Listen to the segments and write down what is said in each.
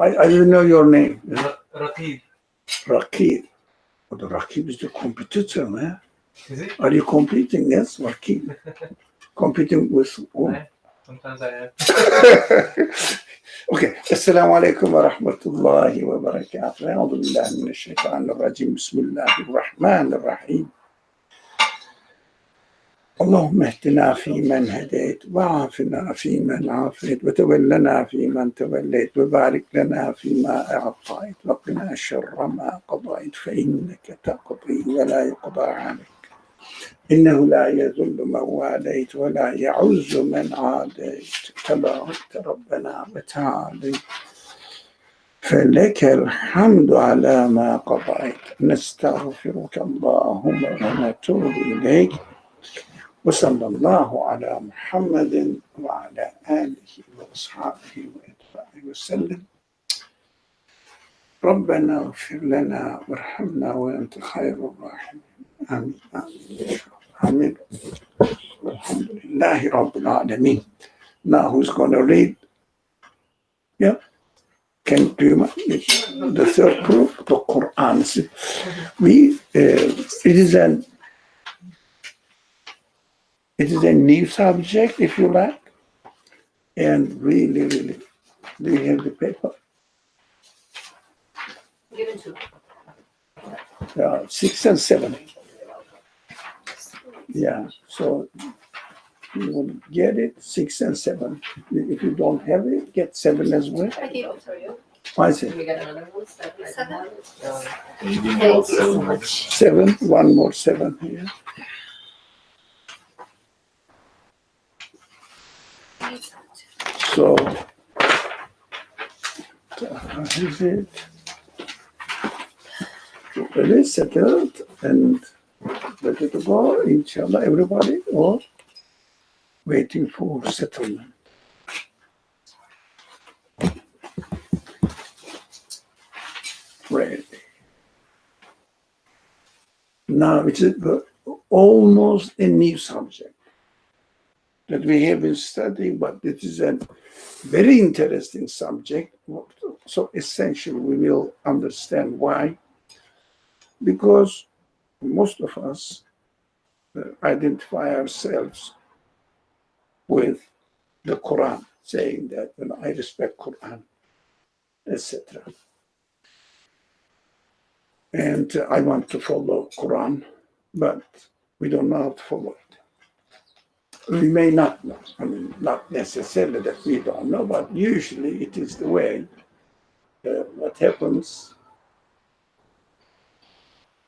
I don't know your name. Raqib. Rakib. Oh, the Rakib is the competitor, man. Is it? Are you competing? Yes, Rakib. Competing with who? Sometimes I am. Okay. Assalamu alaikum wa rahmatullahi wa barakatuh. A'udhu billahi minash shaitanir rajim. Bismillahir rahmanir rahim. اللهم اهدنا فيمن هديت وعافنا فيمن عافيت وتولنا فيمن توليت وبارك لنا فيما أعطيت وقنا شر ما قضيت فإنك تقضي ولا يقضى عليك إنه لا يذل من واليت ولا يعز من عاديت تباركت ربنا وتعاليت فلك الحمد على ما قضيت نستغفرك اللهم ونتوب إليك وصلى الله على محمد وعلى آله وأصحابه وأتباعه وسلم ربنا اغفر لنا وارحمنا وأنت خير الراحمين آمين آمين آمين الحمد لله رب العالمين. Now who's going to read? Yeah. Can do the third proof, the Quran. It is a new subject, if you like, and really, do you have the paper? Give it to 6 and 7. Yeah, so you will get it, 6 and 7. If you don't have it, get 7 as well. I gave it to you. Why is it? We got another one. 7. Thank Thank you so much. 7, one more 7 here. So, is it? It is settled and ready to go, inshallah, everybody, or waiting for settlement. Ready. Now it's almost a new subject that we have been studying, but it is a very interesting subject. So essentially, we will understand why. Because most of us identify ourselves with the Quran, saying that I respect Quran, etc. And I want to follow Quran, but we don't know how to follow it. We may not know. I mean, not necessarily that we don't know, but usually it is the way. What happens,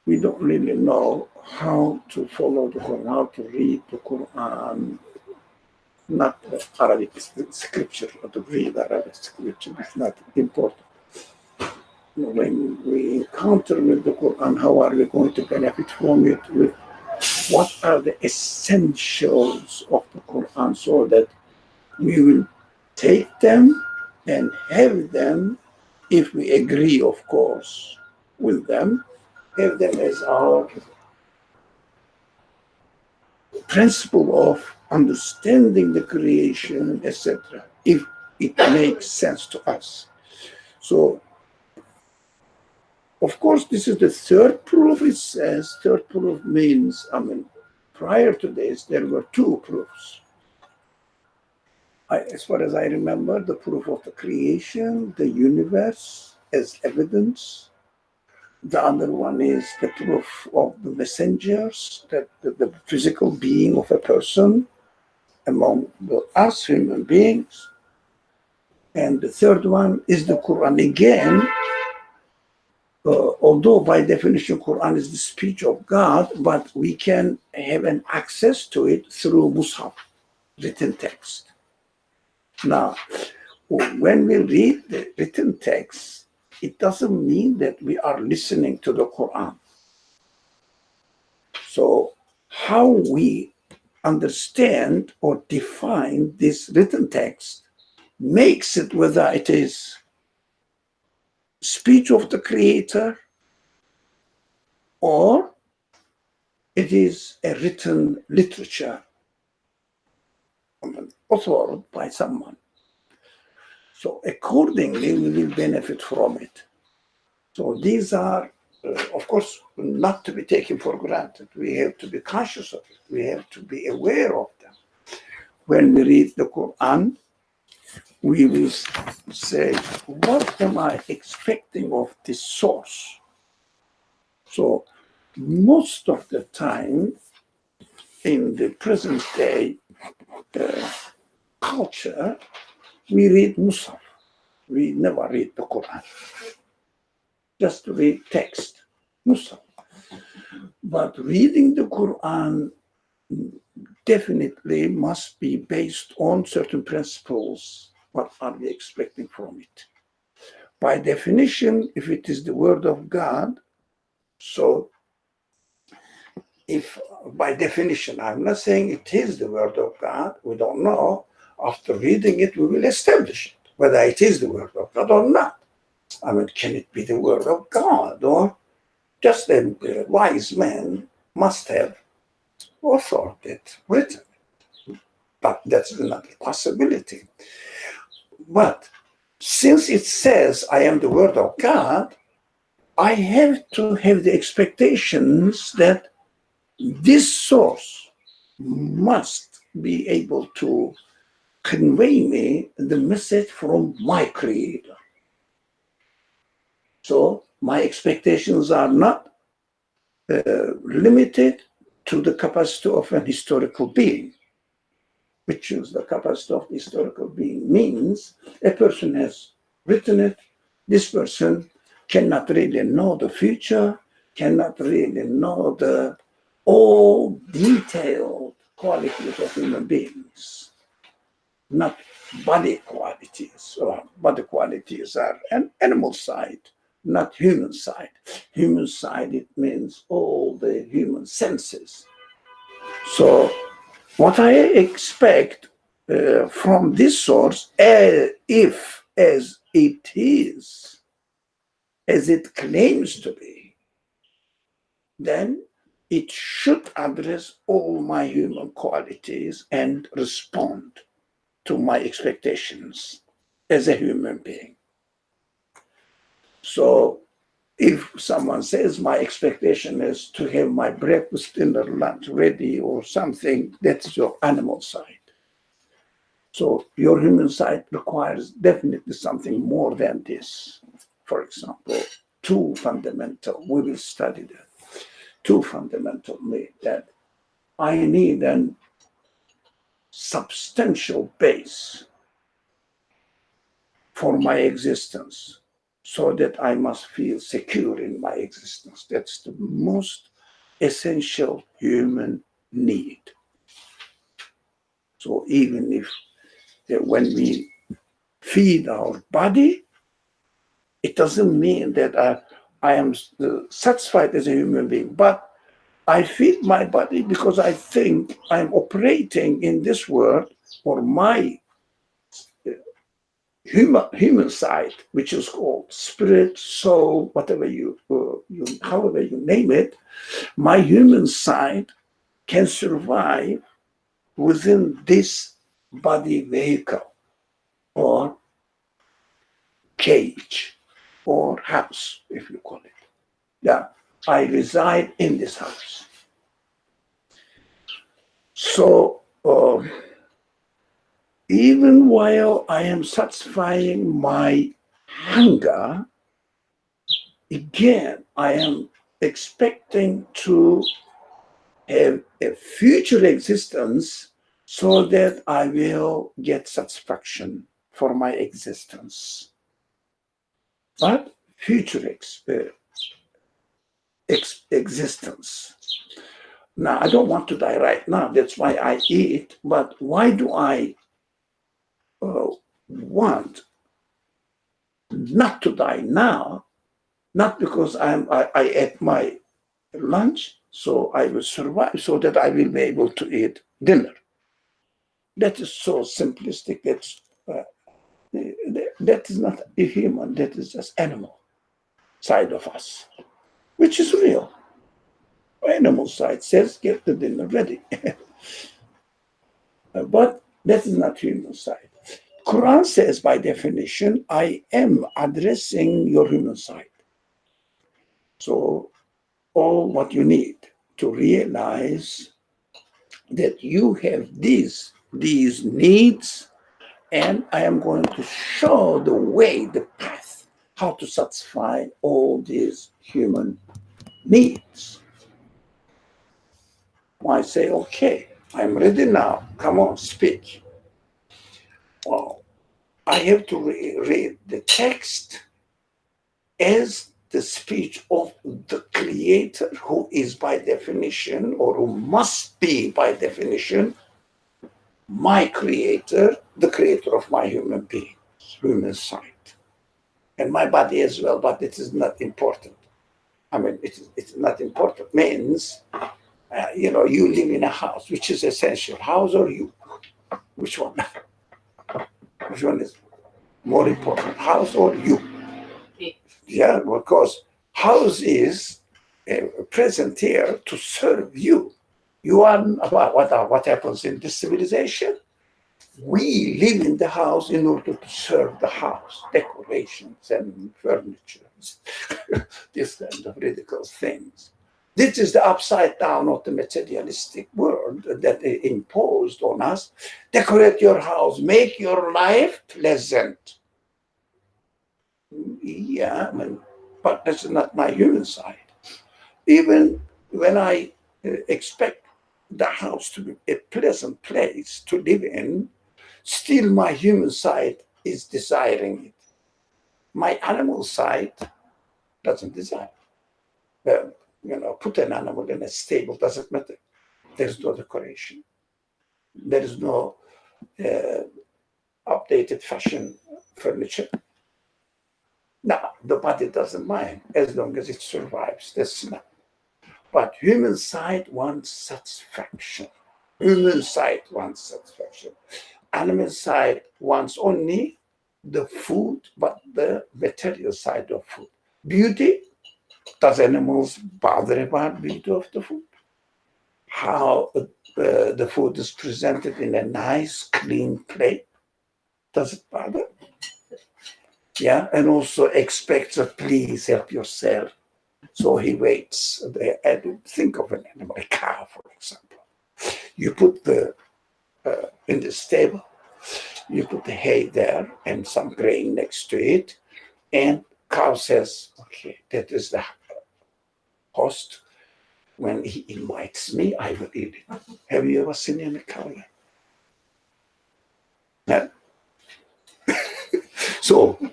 we don't really know how to follow the Quran, how to read the Quran, not Arabic scripture, or to read Arabic scripture is not important. When we encounter with the Quran, how are we going to benefit from it? What are the essentials of the Quran so that we will take them and have them, if we agree, of course, with them, have them as our principle of understanding the creation, etc., if it makes sense to us. So, of course, this is the third proof. It says third proof means, prior to this, there were 2 proofs. As far as I remember, the proof of the creation, the universe as evidence. The other one is the proof of the messengers, that the physical being of a person among us human beings. And the third one is the Quran again. Although by definition Quran is the speech of God, but we can have an access to it through Mus'haf, written text. Now, when we read the written text, it doesn't mean that we are listening to the Quran. So how we understand or define this written text makes it whether it is speech of the Creator or it is a written literature authored by someone. So accordingly, we will benefit from it. So these are, of course, not to be taken for granted. We have to be conscious of it. We have to be aware of them. When we read the Quran, we will say, what am I expecting of this source? So most of the time in the present day culture, we read Musaf. We never read the Quran. Just read text, Musaf. But reading the Quran definitely must be based on certain principles. What are we expecting from it? By definition, if it is the word of God, so if by definition, I'm not saying it is the word of God, we don't know. After reading it, we will establish it, whether it is the word of God or not. I mean, can it be the word of God? Or just a wise man must have authored it, written it. But that's not a possibility. But since it says, I am the word of God, I have to have the expectations that this source must be able to convey me the message from my creator. So my expectations are not limited to the capacity of an historical being, which is the capacity of the historical being means a person has written it. This person cannot really know the future, cannot really know the all detailed qualities of human beings, not body qualities. Body qualities are an animal side, not human side. Human side, it means all the human senses. So what I expect from this source, if as it is, as it claims to be, then it should address all my human qualities and respond to my expectations as a human being. So if someone says my expectation is to have my breakfast, dinner, lunch ready or something, that's your animal side. So your human side requires definitely something more than this. For example, two fundamental, we will study that. Two fundamental need that I need a substantial base for my existence so that I must feel secure in my existence. That's the most essential human need. So even if when we feed our body, it doesn't mean that I am satisfied as a human being, but I feed my body because I think I'm operating in this world for my human side, which is called spirit, soul, whatever however you name it. My human side can survive within this body vehicle or cage or house, if you call it. Yeah, I reside in this house. So even while I am satisfying my hunger, again, I am expecting to have a future existence so that I will get satisfaction for my existence. But future existence. Now, I don't want to die right now. That's why I eat. But why do I want not to die now? Not because I ate my lunch, so I will survive, so that I will be able to eat dinner. That is so simplistic. That is not a human. That is just animal side of us, which is real. Animal side says, get the dinner ready. But that is not human side. Quran says, by definition, I am addressing your human side. So all what you need to realize that you have these needs, and I am going to show the way, the path, how to satisfy all these human needs. I say, okay, I'm ready now. Come on, speak. Well, I have to read the text as the speech of the Creator, who is by definition, or who must be by definition, my Creator, the Creator of my human being, human side, and my body as well, but it is not important. I mean, it's not important. Means, you live in a house, which is essential. House or you? Which one? Which one is more important, house or you? Yeah, because house is present here to serve you. You are about what happens in this civilization. We live in the house in order to serve the house, decorations and furniture, this kind of ridiculous things. This is the upside down of the materialistic world that they imposed on us. Decorate your house, make your life pleasant. Yeah, but that's not my human side. Even when I expect the house to be a pleasant place to live in, still my human side is desiring it. My animal side doesn't desire. Put an animal in a stable, doesn't matter. There's no decoration. There is no updated fashion furniture. Now, the body doesn't mind as long as it survives. That's enough. But human side wants satisfaction. Human side wants satisfaction. Animal side wants only the food, but the material side of food. Beauty, does animals bother about beauty of the food? How the food is presented in a nice, clean plate? Does it bother? Yeah, and also expects that please help yourself. So he waits. Think of an animal, a cow, for example. You put in the stable, you put the hay there and some grain next to it, and cow says, okay, that is the host. When he invites me, I will eat it. Have you ever seen any cow yet? No. So,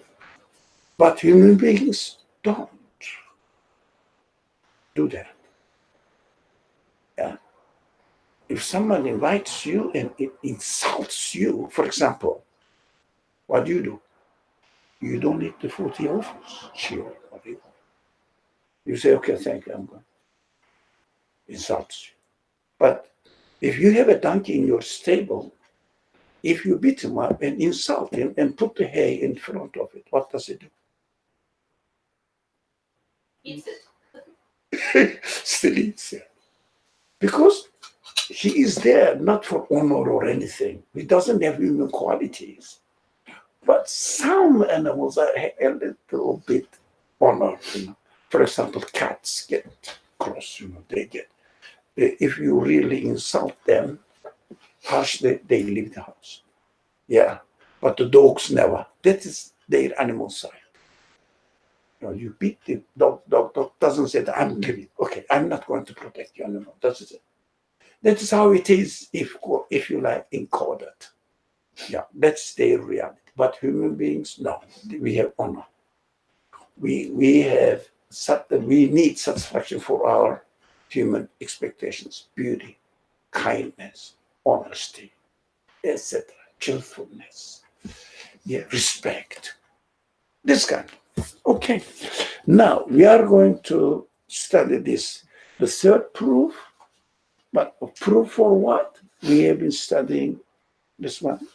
but human beings don't do that. Yeah. If someone invites you and it insults you, for example, what do? You don't eat the food he offers. Sure, you say, okay, thank you, I'm going. Insults you. But if you have a donkey in your stable, if you beat him up and insult him and put the hay in front of it, what does it do? Eats it. Still eats it. Because he is there not for honor or anything. He doesn't have human qualities. But some animals are a little bit honored. For example, cats get cross. They get. If you really insult them harshly, they leave the house. Yeah, but the dogs never. That is their animal side. You beat the dog. Dog doesn't say that I'm leaving. Okay, I'm not going to protect you anymore. That's it. That is how it is, if you like, encoded. Yeah, that's their reality. But human beings, no, we have honor. We need satisfaction for our human expectations: beauty, kindness, honesty, etc., truthfulness, respect. This kind. Okay. Now we are going to study this. The third proof, but proof for what? We have been studying this one.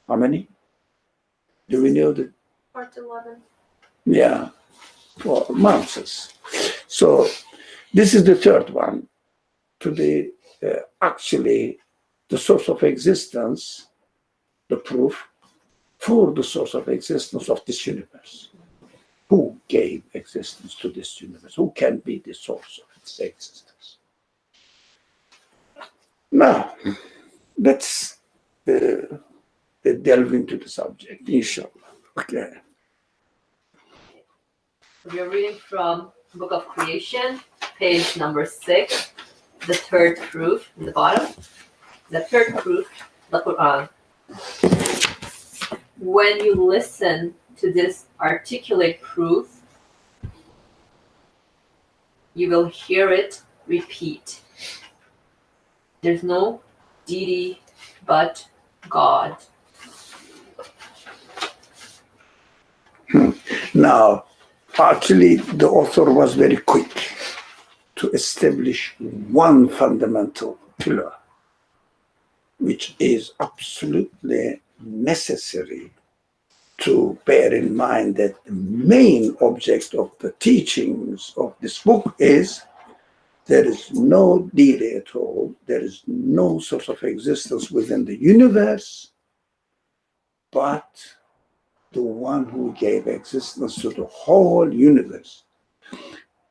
How many? Do we know the? Part 11. Yeah, for months. So this is the third one. To be actually the source of existence the proof for the source of existence of this universe. Who gave existence to this universe? Who can be the source of its existence? Now, let's delve into the subject, inshallah. Okay. We're reading from Book of Creation, page number 6, the third proof in the bottom. The third proof, the Quran. When you listen to this articulate proof, you will hear it repeat. There's no deity but God. Now, actually, the author was very quick to establish one fundamental pillar, which is absolutely necessary to bear in mind that the main object of the teachings of this book is there is no deity at all, there is no source of existence within the universe, but the one who gave existence to the whole universe.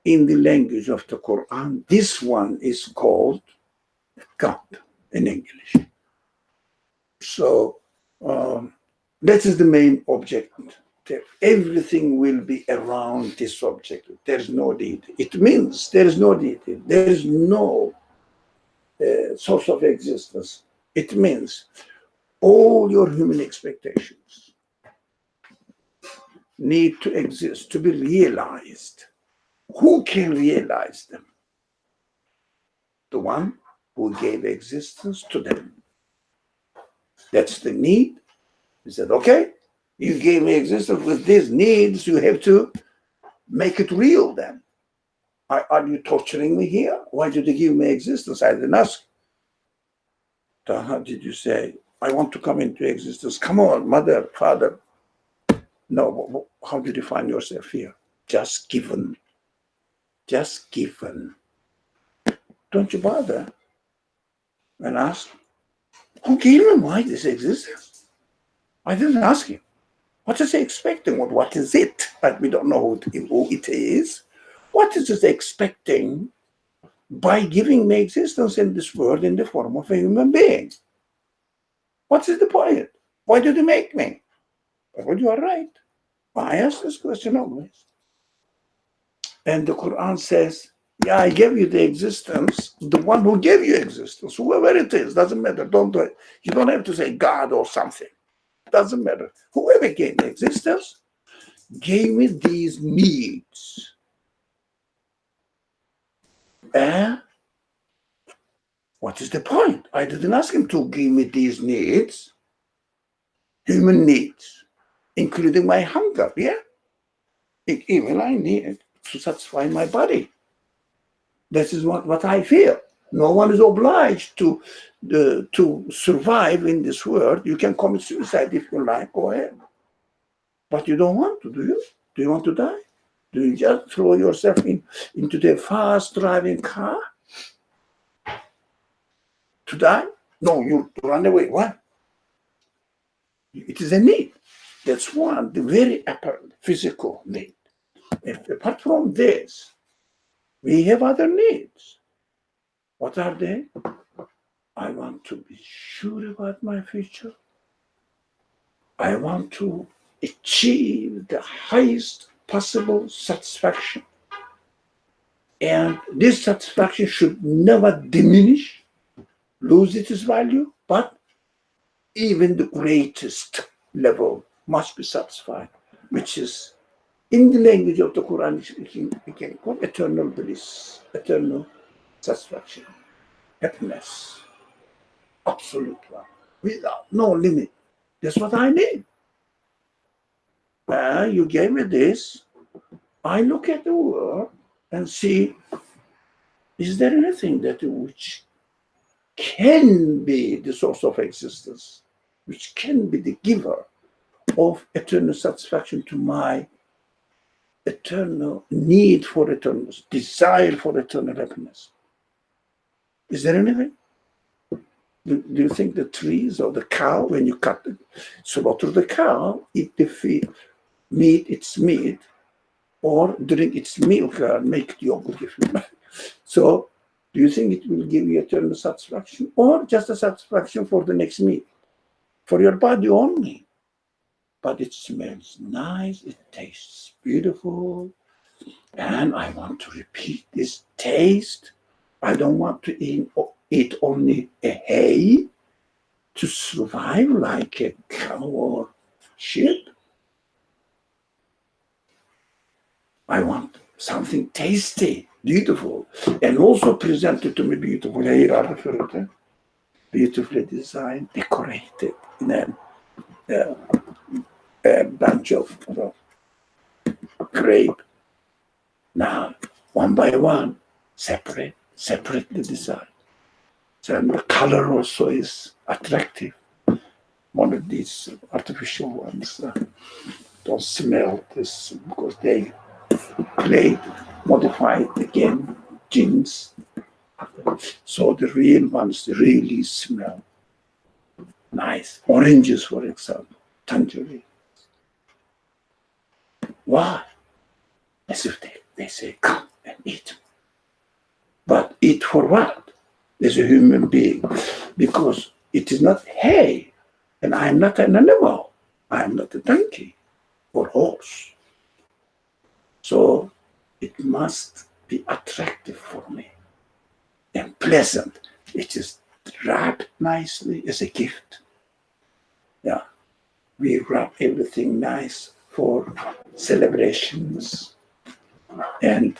In the language of the Quran, this one is called God in English. So that is the main objective. Everything will be around this object. There is no deity. It means there is no deity. There is no source of existence. It means all your human expectations need to exist, to be realized. Who can realize them? The one who gave existence to them. That's the need. He said, okay, you gave me existence with these needs, you have to make it real then. Are you torturing me here? Why did you give me existence? I didn't ask. How did you say, I want to come into existence? Come on, mother, father. No, how did you find yourself here? Just given. Just given. Don't you bother and ask, who gave him why this exists? I didn't ask him. What is he expecting? What is it? But we don't know who it is. What is it expecting by giving me existence in this world in the form of a human being? What is the point? Why did you make me? Well, you are right. I ask this question always. And the Quran says, yeah, I gave you the existence, the one who gave you existence, whoever it is, doesn't matter. You don't have to say God or something. Doesn't matter. Whoever gave me existence gave me these needs. And what is the point? I didn't ask him to give me these needs, human needs, including my hunger, yeah? Even I need to satisfy my body. This is what I feel. No one is obliged to survive in this world. You can commit suicide if you like, go ahead. But you don't want to, do you? Do you want to die? Do you just throw yourself into the fast driving car to die? No, you run away. What? It is a need. That's one, the very apparent physical need. Apart from this, we have other needs. What are they? I want to be sure about my future. I want to achieve the highest possible satisfaction. And this satisfaction should never diminish, lose its value, but even the greatest level must be satisfied, which is, in the language of the Quran, we can call eternal bliss, eternal satisfaction, happiness, absolute one, without no limit. That's what I need. You gave me this. I look at the world and see, is there anything that which can be the source of existence, which can be the giver of eternal satisfaction to my eternal need for eternal, desire for eternal happiness? Is there anything? Do you think the trees or the cow, when you slaughter the cow, eat the meat, its meat, or drink its milk and make yogurt if you like? So, do you think it will give you eternal satisfaction, or just a satisfaction for the next meal, for your body only? But it smells nice, it tastes beautiful, and I want to repeat this taste. I don't want to eat only a hay to survive like a cow or sheep. I want something tasty, beautiful, and also presented to me beautiful. Here are the fruit, beautifully designed, decorated in a bunch of grape. Now, one by one, separately designed. So the color also is attractive. One of these artificial ones don't smell this because they played, modified again, genes. So the real ones really smell nice. Oranges, for example, tangerine. Why? As if they say, come and eat. But eat for what? As a human being. Because it is not hay. And I am not an animal. I am not a donkey or horse. So it must be attractive for me and pleasant. It is wrapped nicely as a gift. Yeah. We wrap everything nice for celebrations. And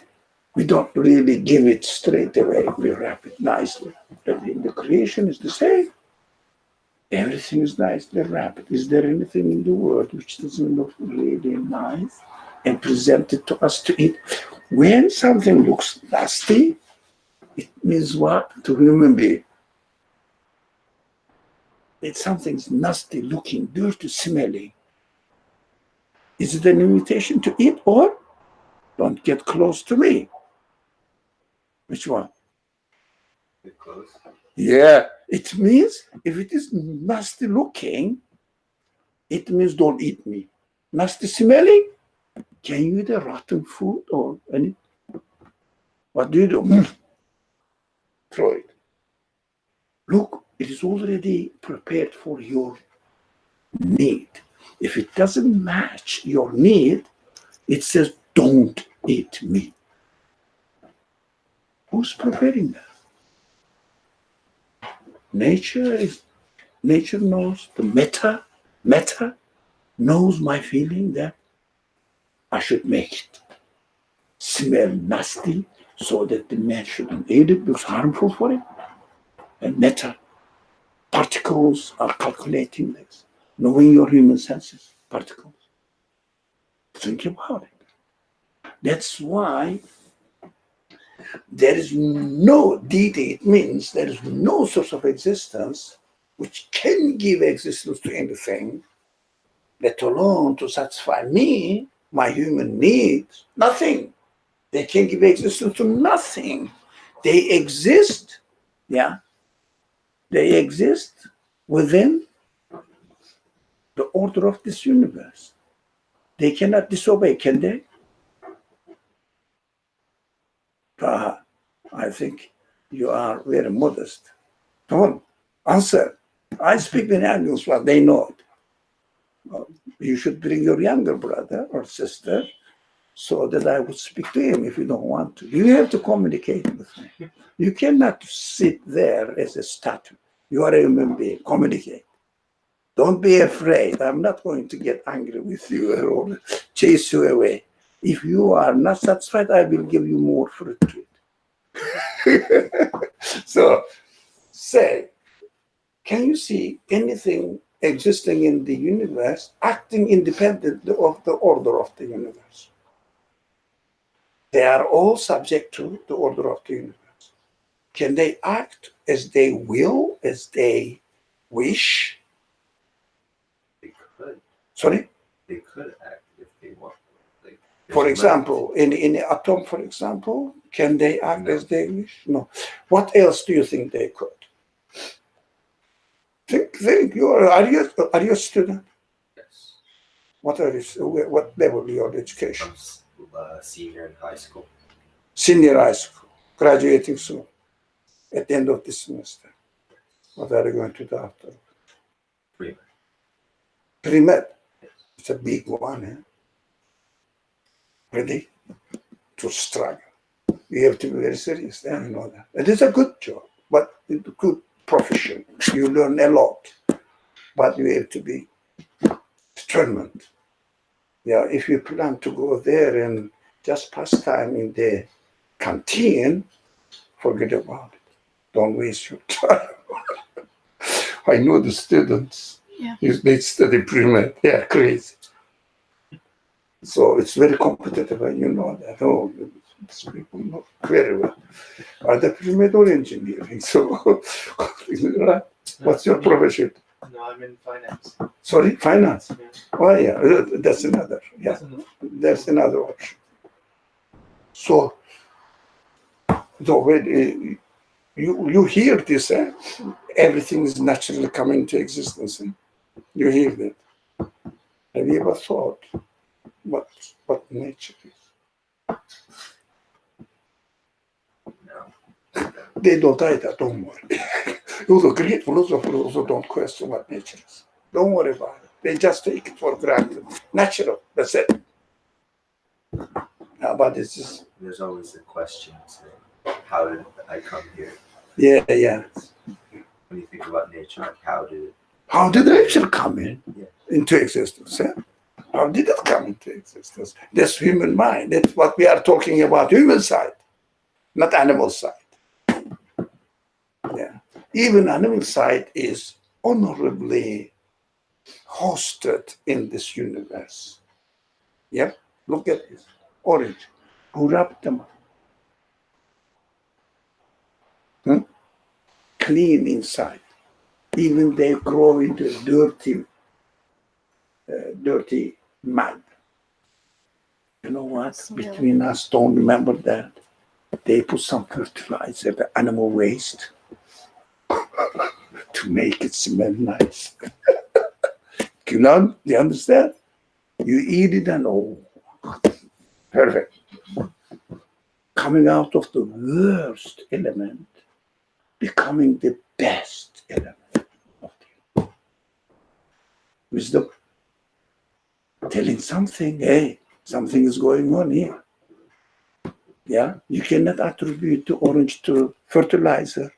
we don't really give it straight away. We wrap it nicely. And in the creation is the same. Everything is nicely wrapped. Is there anything in the world which doesn't look really nice and presented to us to eat? When something looks nasty, it means what to human being? It's something's nasty looking, dirty, smelling. Is it an invitation to eat, or don't get close to me? Which one? Get close. Yeah, it means if it is nasty looking, it means don't eat me. Nasty smelling, can you eat a rotten food or any? What do you do? Throw it. Look, it is already prepared for your need. If it doesn't match your need, it says don't eat me. Who's preparing that? Nature knows, the meta knows my feeling that I should make it smell nasty so that the man shouldn't eat it because harmful for him. And meta particles are calculating this, knowing your human senses, particles. Think about it. That's why there is no deity. It means there is no source of existence which can give existence to anything, let alone to satisfy me, my human needs. Nothing. They can give existence to nothing. They exist, yeah. They exist within the order of this universe. They cannot disobey, can they? I think you are very modest. Come on, answer. I speak in English, but they know it. You should bring your younger brother or sister so that I would speak to him if you don't want to. You have to communicate with me. You cannot sit there as a statue. You are a human being. Communicate. Don't be afraid. I'm not going to get angry with you or chase you away. If you are not satisfied, I will give you more fruit to it. So, say, can you see anything existing in the universe acting independently of the order of the universe? They are all subject to the order of the universe. Can they act as they will, as they wish? They could. Sorry? They could act if they want. Like, For example, in an atom, for example, can they act as they wish? No. What else do you think they could? Think. Are you a student? Yes. What level your education? I'm senior in high school. Senior high school, graduating soon. At the end of this semester. What are you going to do after? Pre-med. Pre-med. Yes. It's a big one, eh? Ready to struggle. You have to be very serious. I know that. It is a good job, but it's a good profession. You learn a lot, but you have to be determined. Yeah, if you plan to go there and just pass time in the canteen, forget about it. Don't waste your time. I know the students. Yeah. They study pre-med. They are crazy. So it's very competitive, and you know that. Oh, these people know very well. Are they pre-med or engineering? So, right? What's your profession? No, I'm in finance. Sorry, finance. Yeah. Oh, yeah, that's another. Yeah, that's another option. So when you hear this, everything is naturally coming into existence. You hear that. Have you ever thought what nature is? No. They don't either, don't worry. Although great philosophers also don't question what nature is. Don't worry about it. They just take it for granted. Natural, that's it. But it's just, There's always the question, saying, how did I come here? yeah. When you think about nature, like How did nature come Yeah. into existence? How did it come into existence? That's human mind. That's what we are talking about, human side, not animal side. Yeah. Even animal side is honorably hosted in this universe. Yep. Look at this. Orange. Who wrapped them up? Clean inside. Even they grow into dirty mud. You know what? Between us, don't remember that. They put some fertilizer, the animal waste, to make it smell nice. Do you understand? You eat it and oh, perfect. Coming out of the worst element, becoming the best element of the wisdom. Telling something, hey, something is going on here. Yeah, you cannot attribute the orange to fertilizer,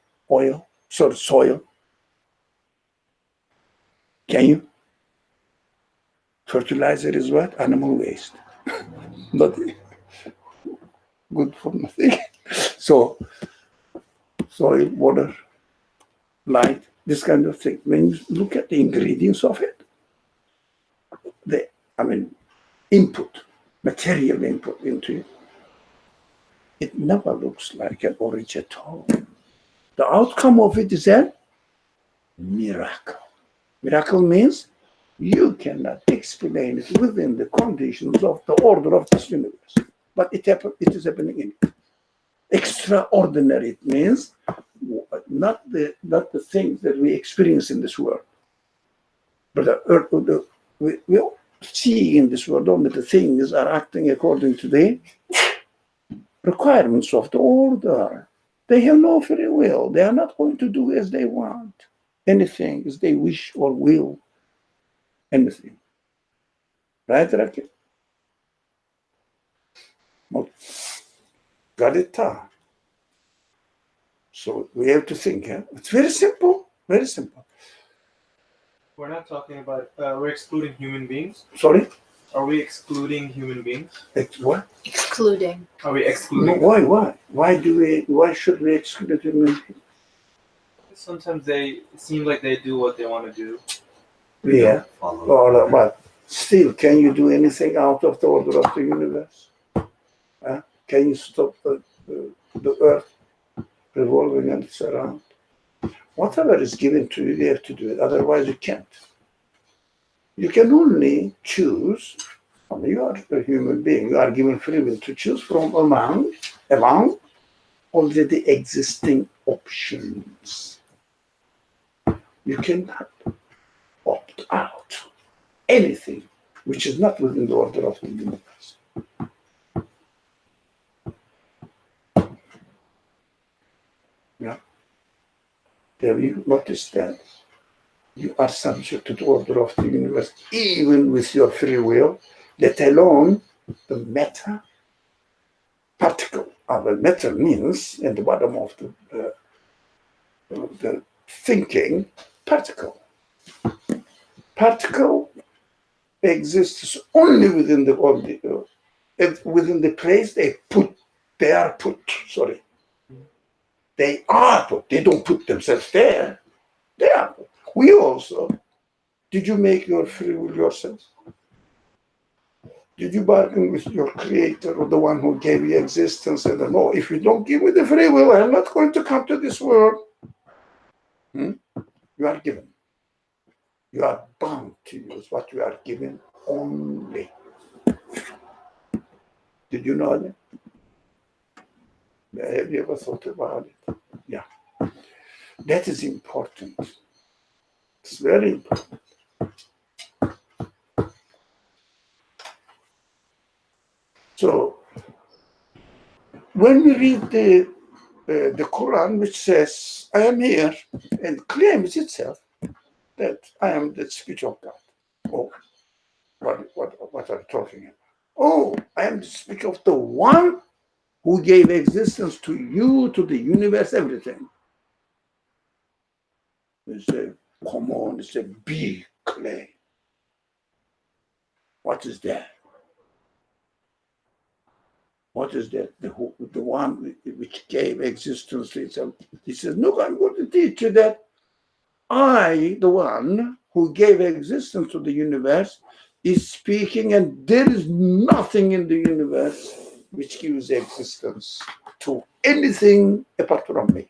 soil. Can you? Fertilizer is what? Animal waste. Not good for nothing. So, soil, water, light, this kind of thing. When you look at the ingredients of it, input, material input into it, it never looks like an orange at all. The outcome of it is a miracle. Miracle means you cannot explain it within the conditions of the order of this universe. But it is happening in it. Extraordinary, it means not the things that we experience in this world. But the earth, we see in this world only the things are acting according to the requirements of the order. They have no free will. They are not going to do as they want. Anything as they wish or will. Anything. Right, Raki? Got it? So we have to think. It's very simple. Very simple. We're not talking about, we're excluding human beings. Sorry? Are we excluding human beings? What? Excluding. Are we No, excluding? why? Why should we exclude human beings? Sometimes they seem like they do what they want to do. Yeah. Follow. But still, can you do anything out of the order of the universe? Can you stop the earth revolving and its around? Whatever is given to you, you have to do it. Otherwise, you can't. You can only choose. You are a human being. You are given free will to choose from among already existing options. You cannot opt out anything which is not within the order of the universe. Yeah. Have you noticed that you are subject to the order of the universe, even with your free will, let alone the matter particle? The matter means in the bottom of the thinking particle. Particle exists only within the within the place they are put. Sorry, they are put. They don't put themselves there. They are put. We also. Did you make your free will yourself? Did you bargain with your creator or the one who gave you existence and no, if you don't give me the free will, I'm not going to come to this world. You are given. You are bound to use what you are given only. Did you know that? Have you ever thought about it? Yeah. That is important. It's very important. So, when we read the Quran, which says, I am here, and claims itself that I am the speech of God. Oh, what are you talking about? Oh, I am the speech of the one who gave existence to you, to the universe, everything. It's a, come on, it's a big claim. What is that? What is that? The one which gave existence to itself. He says, look, I'm going to teach you that I, the one who gave existence to the universe, is speaking, and there is nothing in the universe which gives existence to anything apart from me.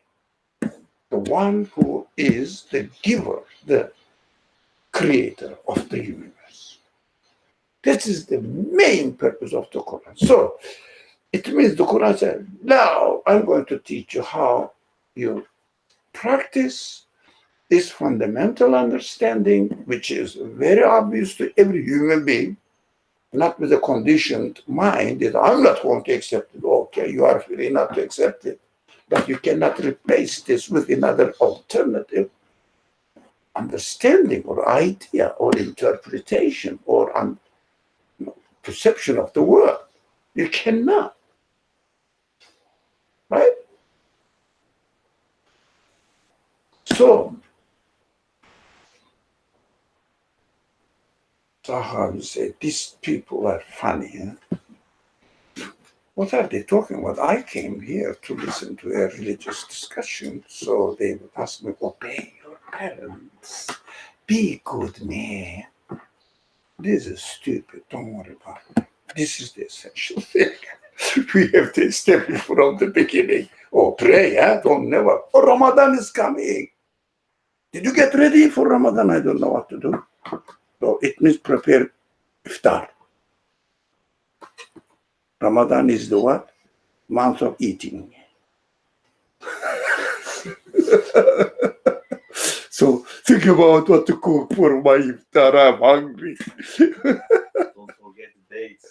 The one who is the giver, the creator of the universe. That is the main purpose of the Quran. So, it means the Quran says, now I'm going to teach you how you practice this fundamental understanding, which is very obvious to every human being, not with a conditioned mind that I'm not going to accept it. Okay, you are free not to accept it, but you cannot replace this with another alternative understanding or idea or interpretation or perception of the world. You cannot. Right? So Sahabi said, these people are funny. Huh? What are they talking about? I came here to listen to a religious discussion, so they would ask me, obey your parents. Be good man. This is stupid. Don't worry about it. This is the essential thing. We have to establish from the beginning. Oh, pray, huh? Don't never. Oh, Ramadan is coming. Did you get ready for Ramadan? I don't know what to do. So it means prepare iftar. Ramadan is the what? Month of eating. So think about what to cook for my iftar. I'm hungry. Don't forget the dates.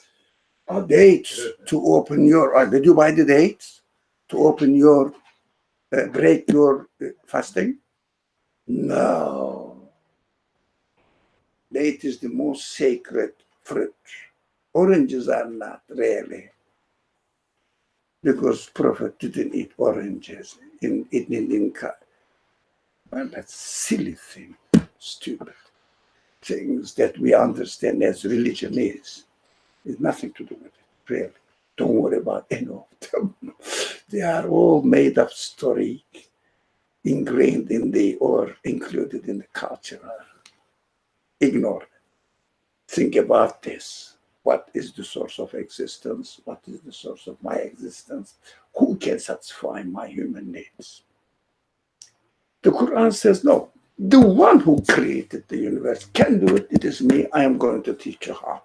Oh, dates to open your. Did you buy the dates to open your, break your fasting? No. Date is the most sacred fruit. Oranges are not really, because Prophet didn't eat oranges in well, that's silly thing, stupid things that we understand as religion is. It's nothing to do with it, really. Don't worry about any of them. They are all made up story, ingrained in the or included in the culture. Ignore it. Think about this. What is the source of existence? What is the source of my existence? Who can satisfy my human needs? The Quran says, no, the one who created the universe can do it. It is me. I am going to teach you how.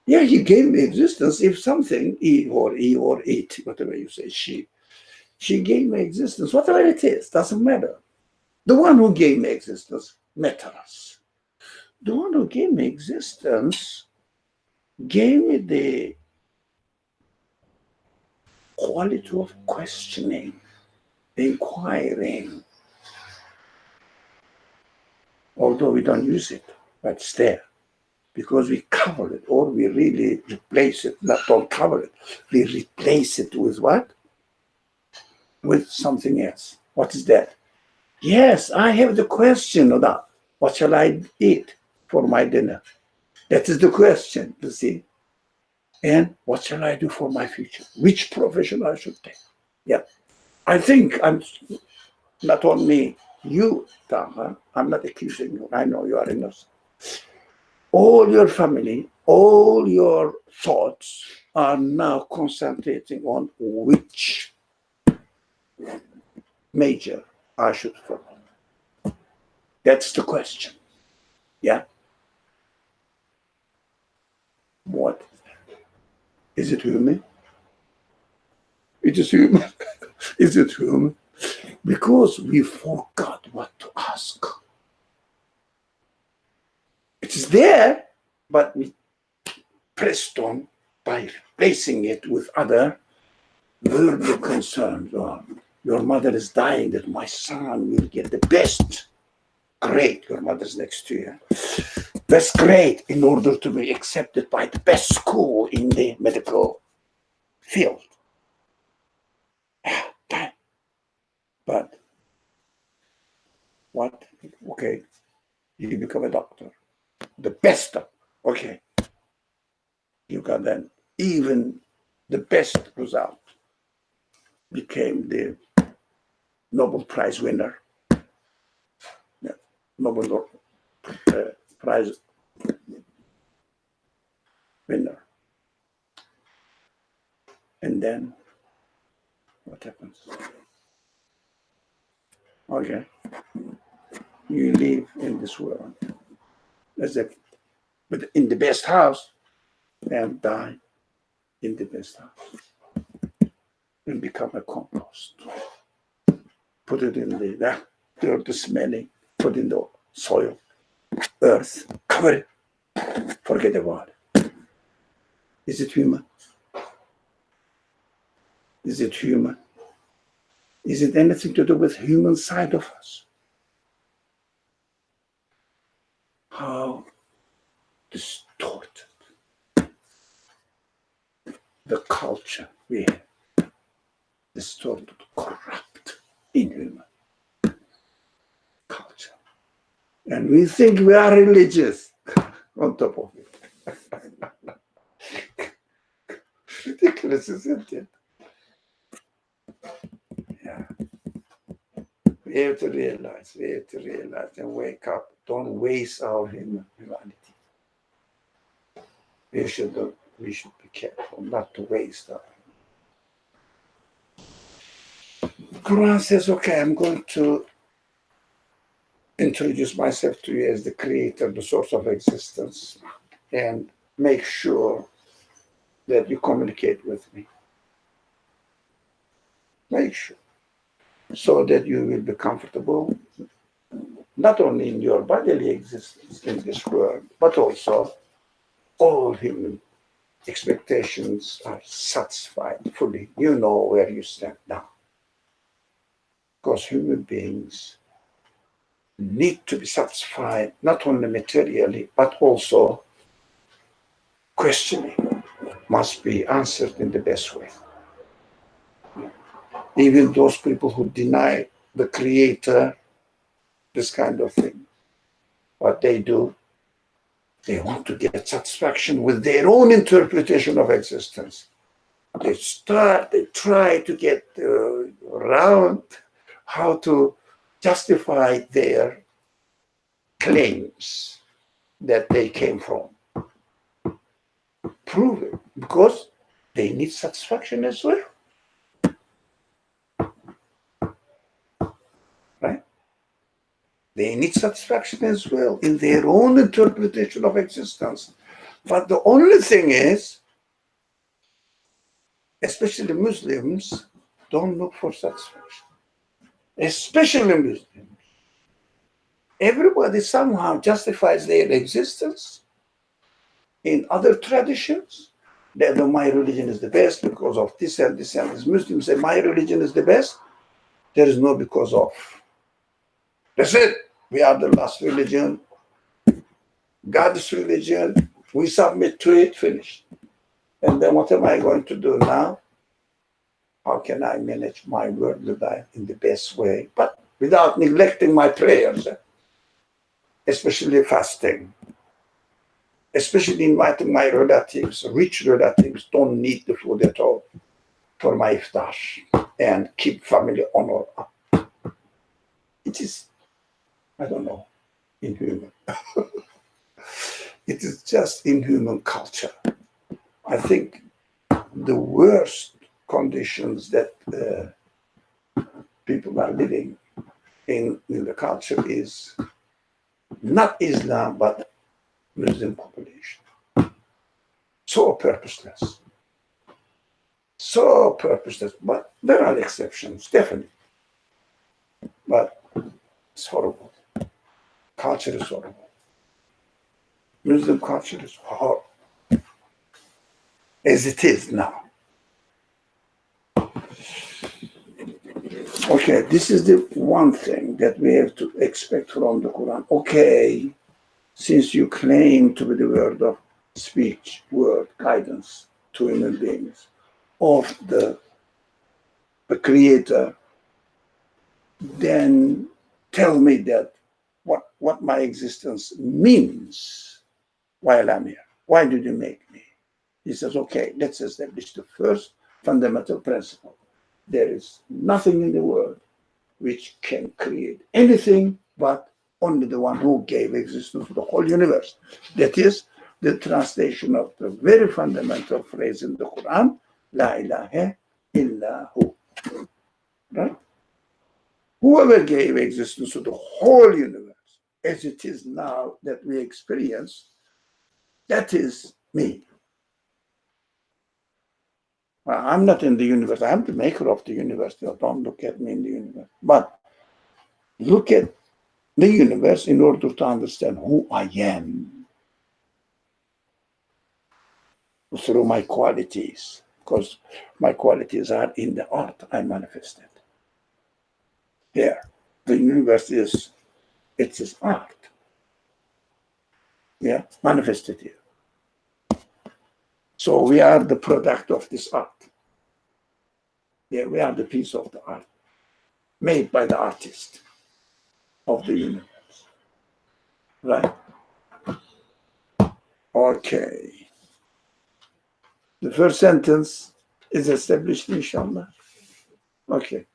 Yeah, he gave me existence. If something, he or it, whatever you say, she gave me existence, whatever it is, doesn't matter. The one who gave me existence met us. The one who gave me existence gave me the quality of questioning, inquiring, although we don't use it, but it's there. Because we cover it, or we really replace it, not don't cover it, we replace it with what? With something else. What is that? Yes, I have the question of that. What shall I eat for my dinner? That is the question, you see. And what shall I do for my future? Which profession I should take? Yeah. I think I'm not only you, Taha, I'm not accusing you. I know you are innocent. All your family, all your thoughts are now concentrating on which major I should follow. That's the question. Yeah. What? Is it human? It is human. Is it human? Because we forgot what to ask. It is there, but we pressed on by replacing it with other worldly concerns. Oh, your mother is dying, that my son will get the best grade. Your mother's next to you. Best grade in order to be accepted by the best school in the medical field. But what? Okay, you become a doctor. The best doctor. Okay. You got then even the best result became the Nobel Prize winner. Yeah. Nobel Prize winner. And then what happens? Okay. You live in this world but in the best house and die in the best house and become a compost. Put it in the dirt, smelling, put in the soil, earth, cover it, forget about it. Is it human? Is it human? Is it anything to do with human side of us? How distorted the culture we have, distorted, corrupt, inhuman culture. And we think we are religious on top of it. Ridiculous, isn't it? Yeah. We have to realize and wake up. Don't waste our humanity. We should be careful not to waste our. Quran says, okay, I'm going to introduce myself to you as the creator, the source of existence, and make sure that you communicate with me. Make sure. So that you will be comfortable, not only in your bodily existence in this world, but also all human expectations are satisfied fully. You know where you stand now. Because human beings need to be satisfied, not only materially, but also questioning must be answered in the best way. Even those people who deny the creator, this kind of thing, what they do, they want to get satisfaction with their own interpretation of existence. They try to get around how to justify their claims that they came from. Prove it, because they need satisfaction as well. Right? They need satisfaction as well in their own interpretation of existence. But the only thing is, especially Muslims, don't look for satisfaction. Especially Muslims. everybody somehow justifies their existence in other traditions. That my religion is the best because of this and this and this. Muslims say my religion is the best. There is no because of. That's it. We are the last religion. God's religion. We submit to it, finished. And then what am I going to do now? How can I manage my worldly life in the best way, but without neglecting my prayers, especially fasting, especially inviting my relatives, rich relatives, don't need the food at all for my iftar, and keep family honor up. It is, I don't know, inhuman. It is just inhuman culture. I think the worst conditions that people are living in the culture is not Islam, but Muslim population. So purposeless. So purposeless. But there are exceptions, definitely. But it's horrible. Culture is horrible. Muslim culture is horrible. As it is now. Okay, this is the one thing that we have to expect from the Quran. Okay, since you claim to be the word of speech, word, guidance to human beings of the Creator, then tell me that what my existence means while I'm here. Why did you make me? He says, okay, let's establish the first fundamental principle. There is nothing in the world which can create anything but only the one who gave existence to the whole universe. That is the translation of the very fundamental phrase in the Quran, La ilaha illa hu. Right? Whoever gave existence to the whole universe, as it is now that we experience, that is me. Well, I'm not in the universe. I'm the maker of the universe. So don't look at me in the universe. But look at the universe in order to understand who I am through my qualities, because my qualities are in the art I manifested. Here, the universe is, it is art. Yeah, manifested here. So we are the product of this art. Yeah, we are the piece of the art made by the artist of the universe. Right? Okay. The first sentence is established, inshallah. Okay.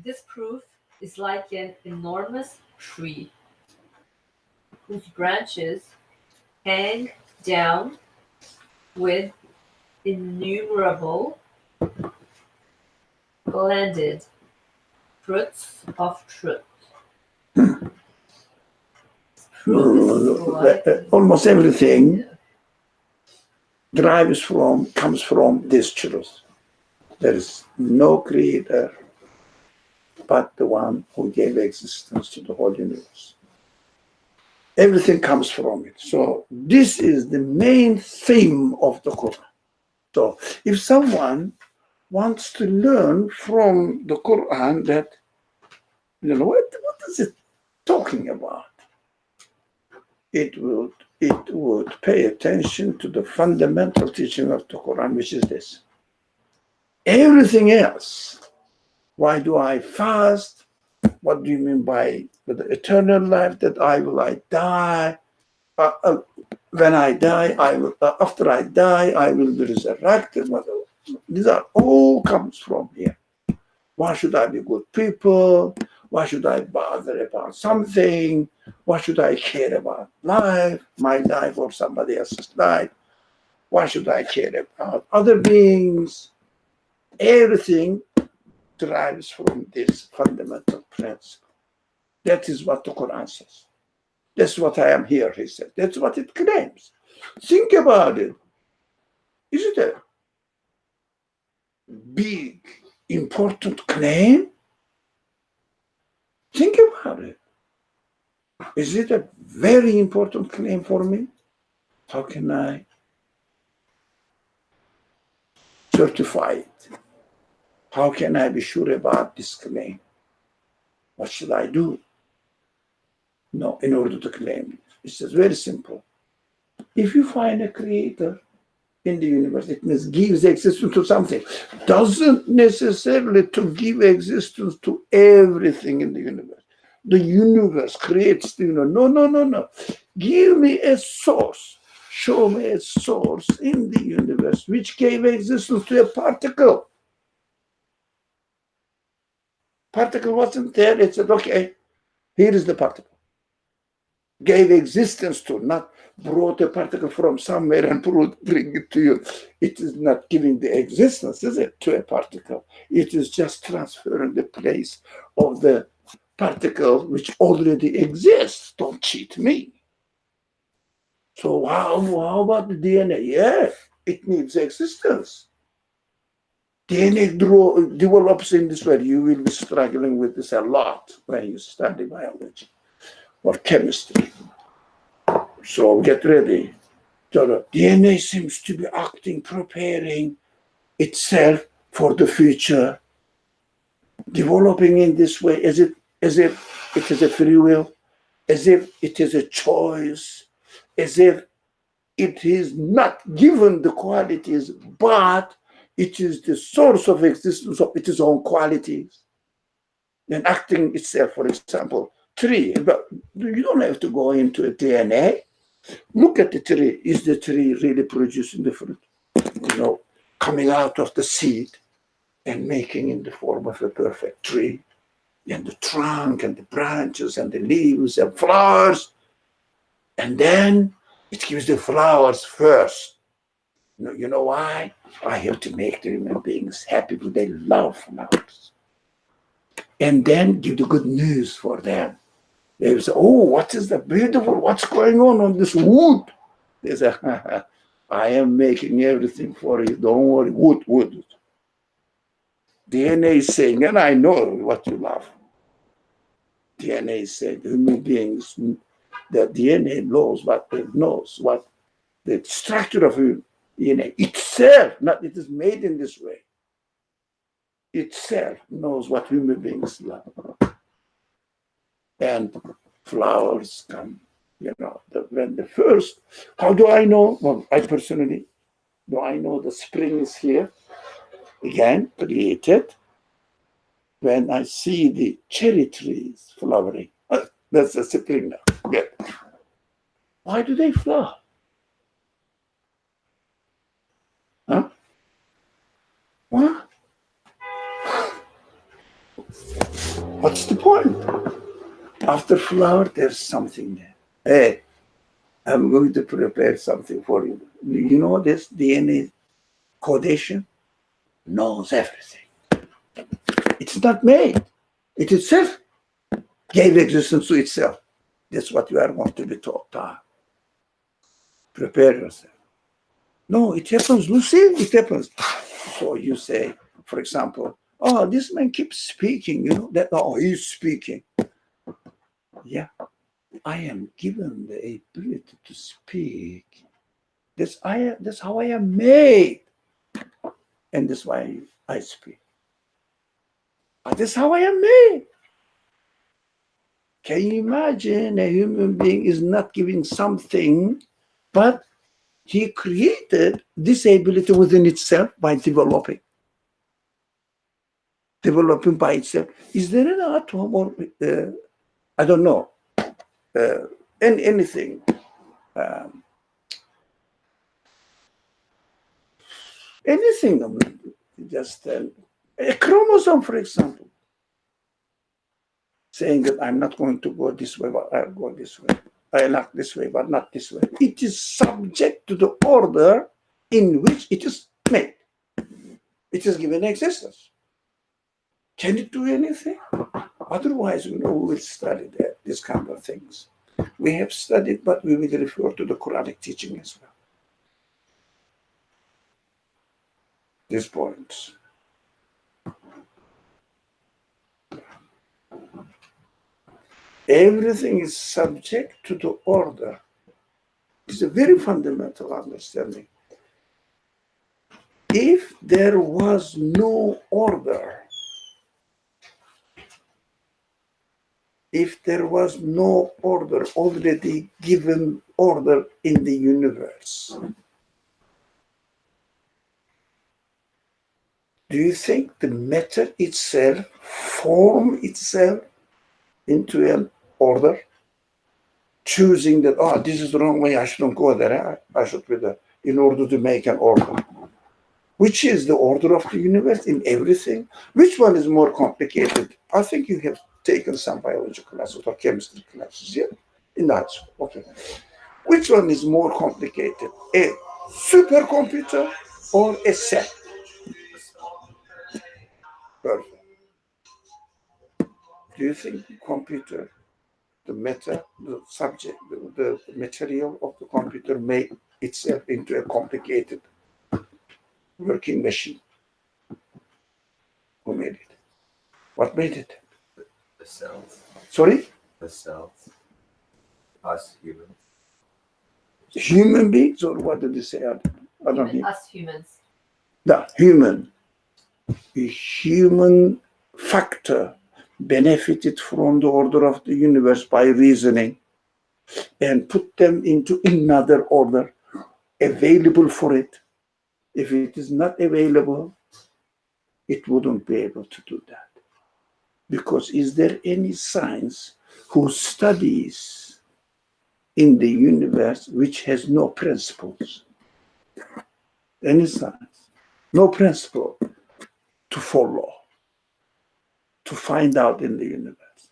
This proof is like an enormous tree whose branches hang down with innumerable blended fruits of truth. Almost everything comes from this truth. There is no creator but the one who gave existence to the whole universe. Everything comes from it. So this is the main theme of the Quran. So if someone wants to learn from the Quran that, what is it talking about? It would pay attention to the fundamental teaching of the Quran, which is this. Everything else, why do I fast? What do you mean by the eternal life, that I die? When I die, after I die, I will be resurrected. These are all comes from here. Why should I be good people? Why should I bother about something? Why should I care about life, my life or somebody else's life? Why should I care about other beings? Everything derives from this fundamental principle. That is what the Quran says. That's what I am here, he said. That's what it claims. Think about it. Is it a big, important claim? Think about it. Is it a very important claim for me? How can I certify it? How can I be sure about this claim? What should I do? No, in order to claim it. It's just very simple. If you find a creator in the universe, it means gives existence to something. Doesn't necessarily to give existence to everything in the universe. The universe creates the universe. No. Give me a source. Show me a source in the universe which gave existence to a particle. Particle wasn't there. It said, okay, here is the particle. Gave existence to, not brought a particle from somewhere and bring it to you. It is not giving the existence, is it, to a particle? It is just transferring the place of the particle which already exists. Don't cheat me. So how about the DNA? Yeah, it needs existence. DNA develops in this way. You will be struggling with this a lot when you study biology or chemistry. So get ready. So the DNA seems to be acting, preparing itself for the future, developing in this way as if it is a free will, as if it is a choice, as if it is not given the qualities, but it is the source of existence of its own qualities. And acting itself, for example, tree. But you don't have to go into a DNA. Look at the tree. Is the tree really producing the fruit? Coming out of the seed and making in the form of a perfect tree. And the trunk and the branches and the leaves and flowers. And then it gives the flowers first. You know why? I have to make the human beings happy because they love flowers. And then give the good news for them. They will say, oh, what is that beautiful? What's going on this wood? They say, I am making everything for you. Don't worry, wood. DNA is saying, and I know what you love. DNA is saying, human beings, the DNA knows what the structure of DNA itself, not it is made in this way, itself knows what human beings love. And flowers come, when the first, how do I know? Well, I personally, do I know the spring is here? Again, created when I see the cherry trees flowering. That's the spring now. Yeah. Why do they flower? Huh? What? What's the point? After flower, there's something there. Hey, I'm going to prepare something for you. You know this DNA codation knows everything. It's not made. It itself gave existence to itself. That's what you are going to be taught. Prepare yourself. No, it happens, Lucy, it happens. So you say, for example, oh, this man keeps speaking, he's speaking. Yeah, I am given the ability to speak. That's how I am made. And that's why I speak. That's how I am made. Can you imagine a human being is not giving something, but he created this ability within itself by developing by itself. Is there an atom or, I don't know, anything? Anything, just a chromosome, for example, saying that I'm not going to go this way, but I'll go this way. I'll act this way, but not this way. It is subject to the order in which it is made. It is given existence. Can it do anything? Otherwise, we will study these kind of things. We have studied, but we will refer to the Quranic teaching as well. These points. Everything is subject to the order. It's a very fundamental understanding. If there was no order, already given order in the universe, do you think the matter itself form itself into an order, choosing that, oh, this is the wrong way, I shouldn't go there, I should be there, in order to make an order? Which is the order of the universe in everything? Which one is more complicated? I think you have taken some biology classes or chemistry classes, yeah? In the high school, okay. Which one is more complicated? A supercomputer or a cell? Perfect. Do you think the computer, the matter, the subject, the material of the computer made itself into a complicated working machine? Who made it? What made it? The cells. Sorry? The cells. Us humans. Human beings, or what did they say? I don't hear. Us humans. The human factor benefited from the order of the universe by reasoning and put them into another order available for it. If it is not available, it wouldn't be able to do that. Because is there any science who studies in the universe which has no principles? Any science? No principle to follow, to find out in the universe.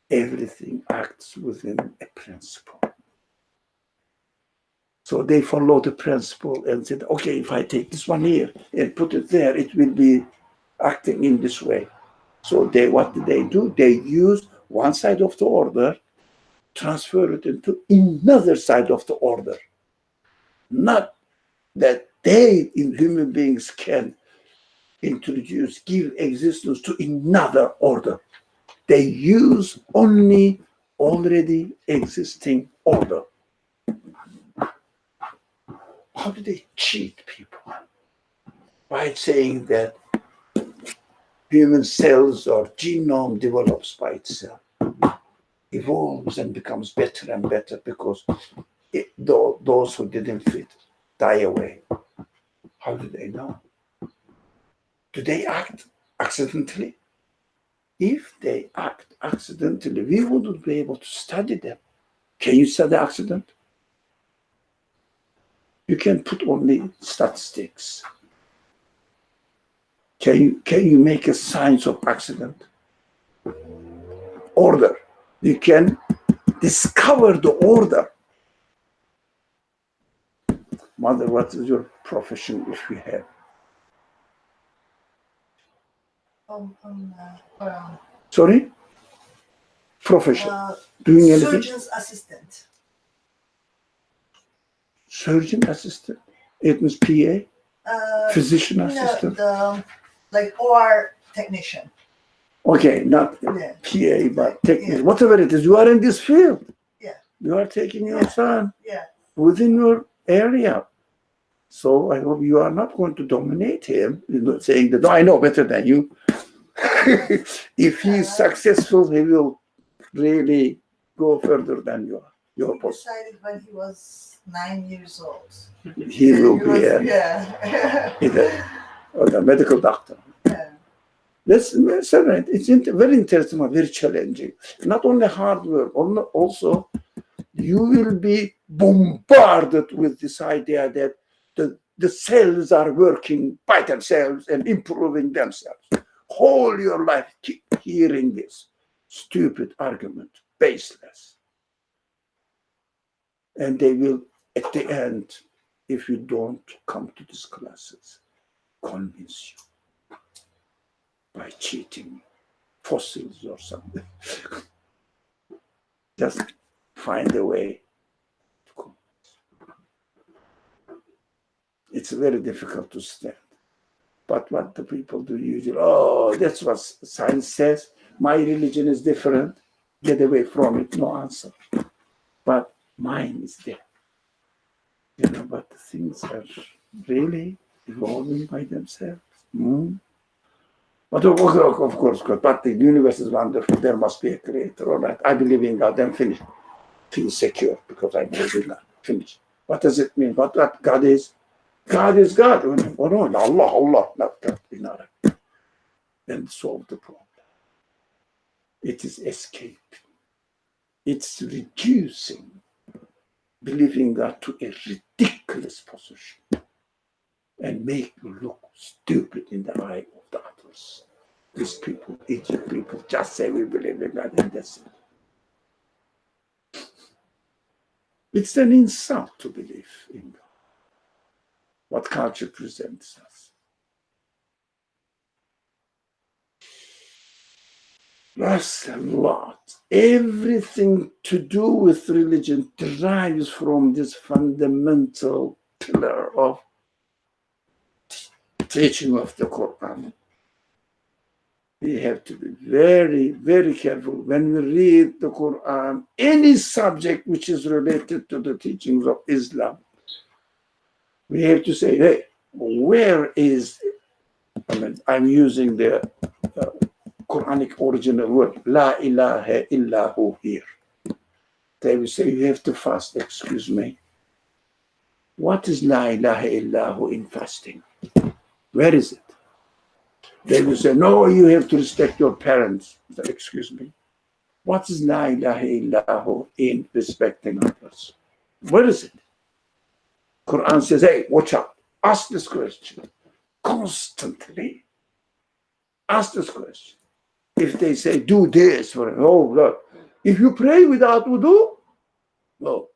Everything acts within a principle. So they follow the principle and said, okay, if I take this one here and put it there, it will be acting in this way. So what do? They use one side of the order, transfer it into another side of the order. Not that they, in human beings, can give existence to another order. They use only already existing order. How do they cheat people? By saying that human cells or genome develops by itself, evolves and becomes better and better because those who didn't fit die away. How do they know? Do they act accidentally? If they act accidentally, we wouldn't be able to study them. Can you study accident? You can put only statistics. Can you make a science of accident? Order. You can discover the order. Mother, what is your profession if you have? Sorry? Profession. Doing anything? Surgeon's assistant. Surgeon assistant? It means PA? Physician assistant? No, like OR technician. Okay, not Yeah. PA, but technical. Yeah. Whatever it is, you are in this field. Yeah. You are taking your son Yeah. within your area. So I hope you are not going to dominate him, saying that, no, I know better than you. If he is successful, he will really go further than your He boss. decided when he was 9 years old. He will be yeah. a medical doctor. Yeah. That's right. It's very interesting, but very challenging. Not only hard work, also you will be bombarded with this idea that the cells are working by themselves and improving themselves. Whole your life keep hearing this stupid argument, baseless. And they will, at the end, if you don't come to these classes, convince you by cheating fossils or something. Just find a way to convince. It's very difficult to stand. But what the people do usually, oh, that's what science says. My religion is different. get away from it, no answer. But mine is there. But the things are really evolving by themselves. But of course, but the universe is wonderful. There must be a creator. All right, I believe in God. Then finish. Feel secure because I believe in God. Finish. What does it mean? What God is? God is God. Oh no, Allah, not God. Then solve the problem. It is escape. It's reducing believing God to a ridiculous position and make you look stupid in the eye of the others. These people, Egypt people, just say we believe in God and that's it. It's an insult to believe in God. What culture presents us. That's a lot. Everything to do with religion derives from this fundamental pillar of teaching of the Quran. We have to be very, very careful when we read the Quran, any subject which is related to the teachings of Islam. We have to say, hey, where is, I'm using the Quranic original word, La ilaha illahu here. They will say, you have to fast, excuse me. What is La ilaha illahu in fasting? Where is it? They will say, no, you have to respect your parents. So, excuse me. What is La ilaha illahu in respecting others? Where is it? Quran says, hey, watch out. Ask this question constantly. Ask this question. If they say, do this, look. If you pray without wudu, no.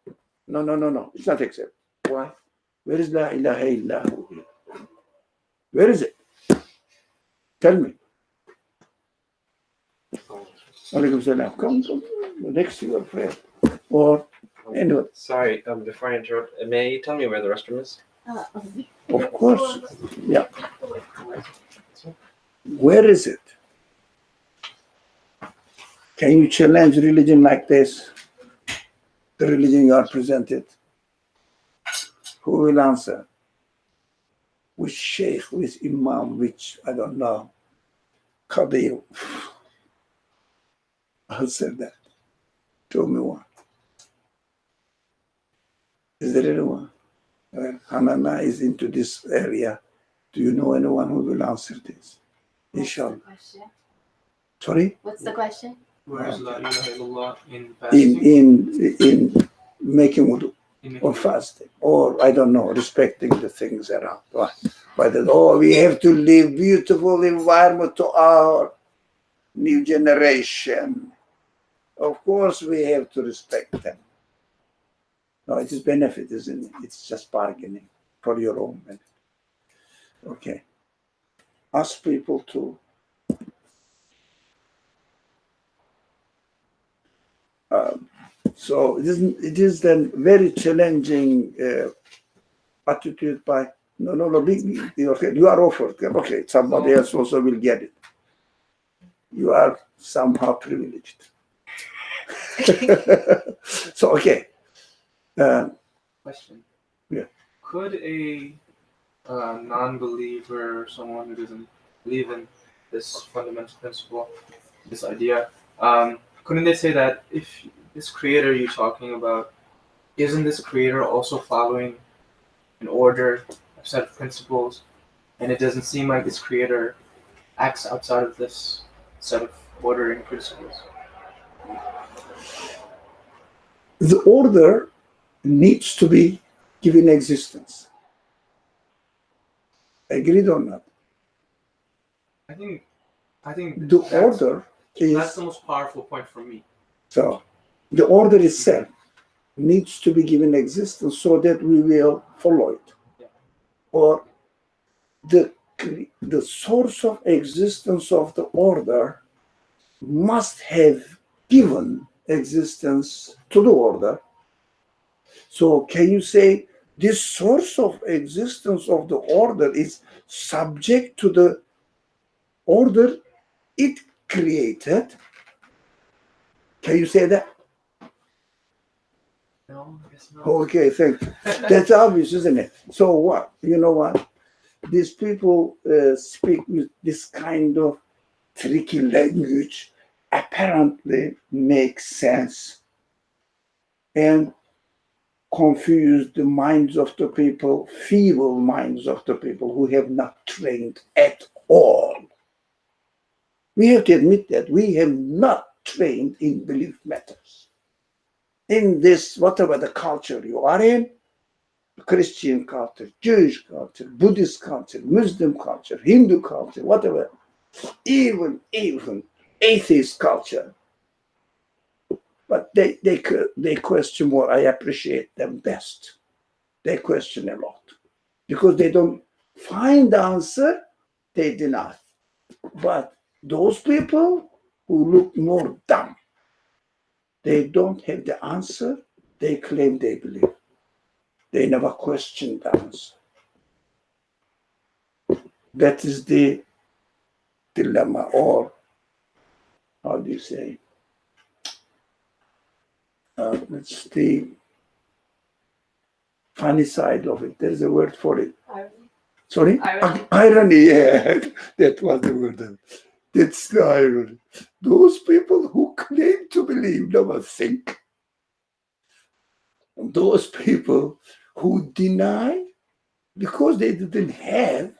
It's not accepted. Why? Where is La ilaha illahu? Where is it? Tell me. Alaikum salam. Come next to your friend. Or anyway. Sorry, before I interrupt, may you tell me where the restroom is? Of course. Yeah. Where is it? Can you challenge religion like this? The religion you are presented? Who will answer? Which sheikh, which imam, which, I don't know, Qadi? Answer that. Show me one. Is there anyone? Hanana is into this area. Do you know anyone who will answer this? Inshallah. Sorry? What's the question? Where is La ilaha illallah in fasting? In making wudu or fasting, or I don't know, respecting the things around. But we have to leave beautiful environment to our new generation. Of course, we have to respect them. No, it is benefit, isn't it? It's just bargaining for your own benefit. Okay. Ask people to so it is then very challenging attitude by okay, you are offered. Okay, somebody else also will get it. You are somehow privileged. So okay. Question. Yeah. Could a non-believer, someone who doesn't believe in this fundamental principle, this idea, couldn't they say that if this creator you're talking about, isn't this creator also following an order, a set of principles, and it doesn't seem like this creator acts outside of this set of ordering principles? The order needs to be given existence. Agreed or not? I think The order that's is the most powerful point for me. so. The order itself needs to be given existence so that we will follow it. Yeah. Or the source of existence of the order must have given existence to the order. So can you say this source of existence of the order is subject to the order it created? Can you say that? No, I guess not. Okay, thank you. That's obvious, isn't it? So what? You know what? These people speak with this kind of tricky language, apparently makes sense and confuse the minds of the people, feeble minds of the people who have not trained at all. We have to admit that we have not trained in belief matters. In this, whatever the culture you are in, Christian culture, Jewish culture, Buddhist culture, Muslim culture, Hindu culture, whatever, even atheist culture. But they question more. I appreciate them best. They question a lot because they don't find the answer, they deny. But those people who look more dumb, they don't have the answer, they claim they believe. They never question the answer. That is the dilemma, or how do you say? It's the funny side of it. There's a word for it. Irony. Sorry? Irony. Irony, yeah. That was the word. That's the irony. Those people who claim to believe never think. And those people who deny because they didn't have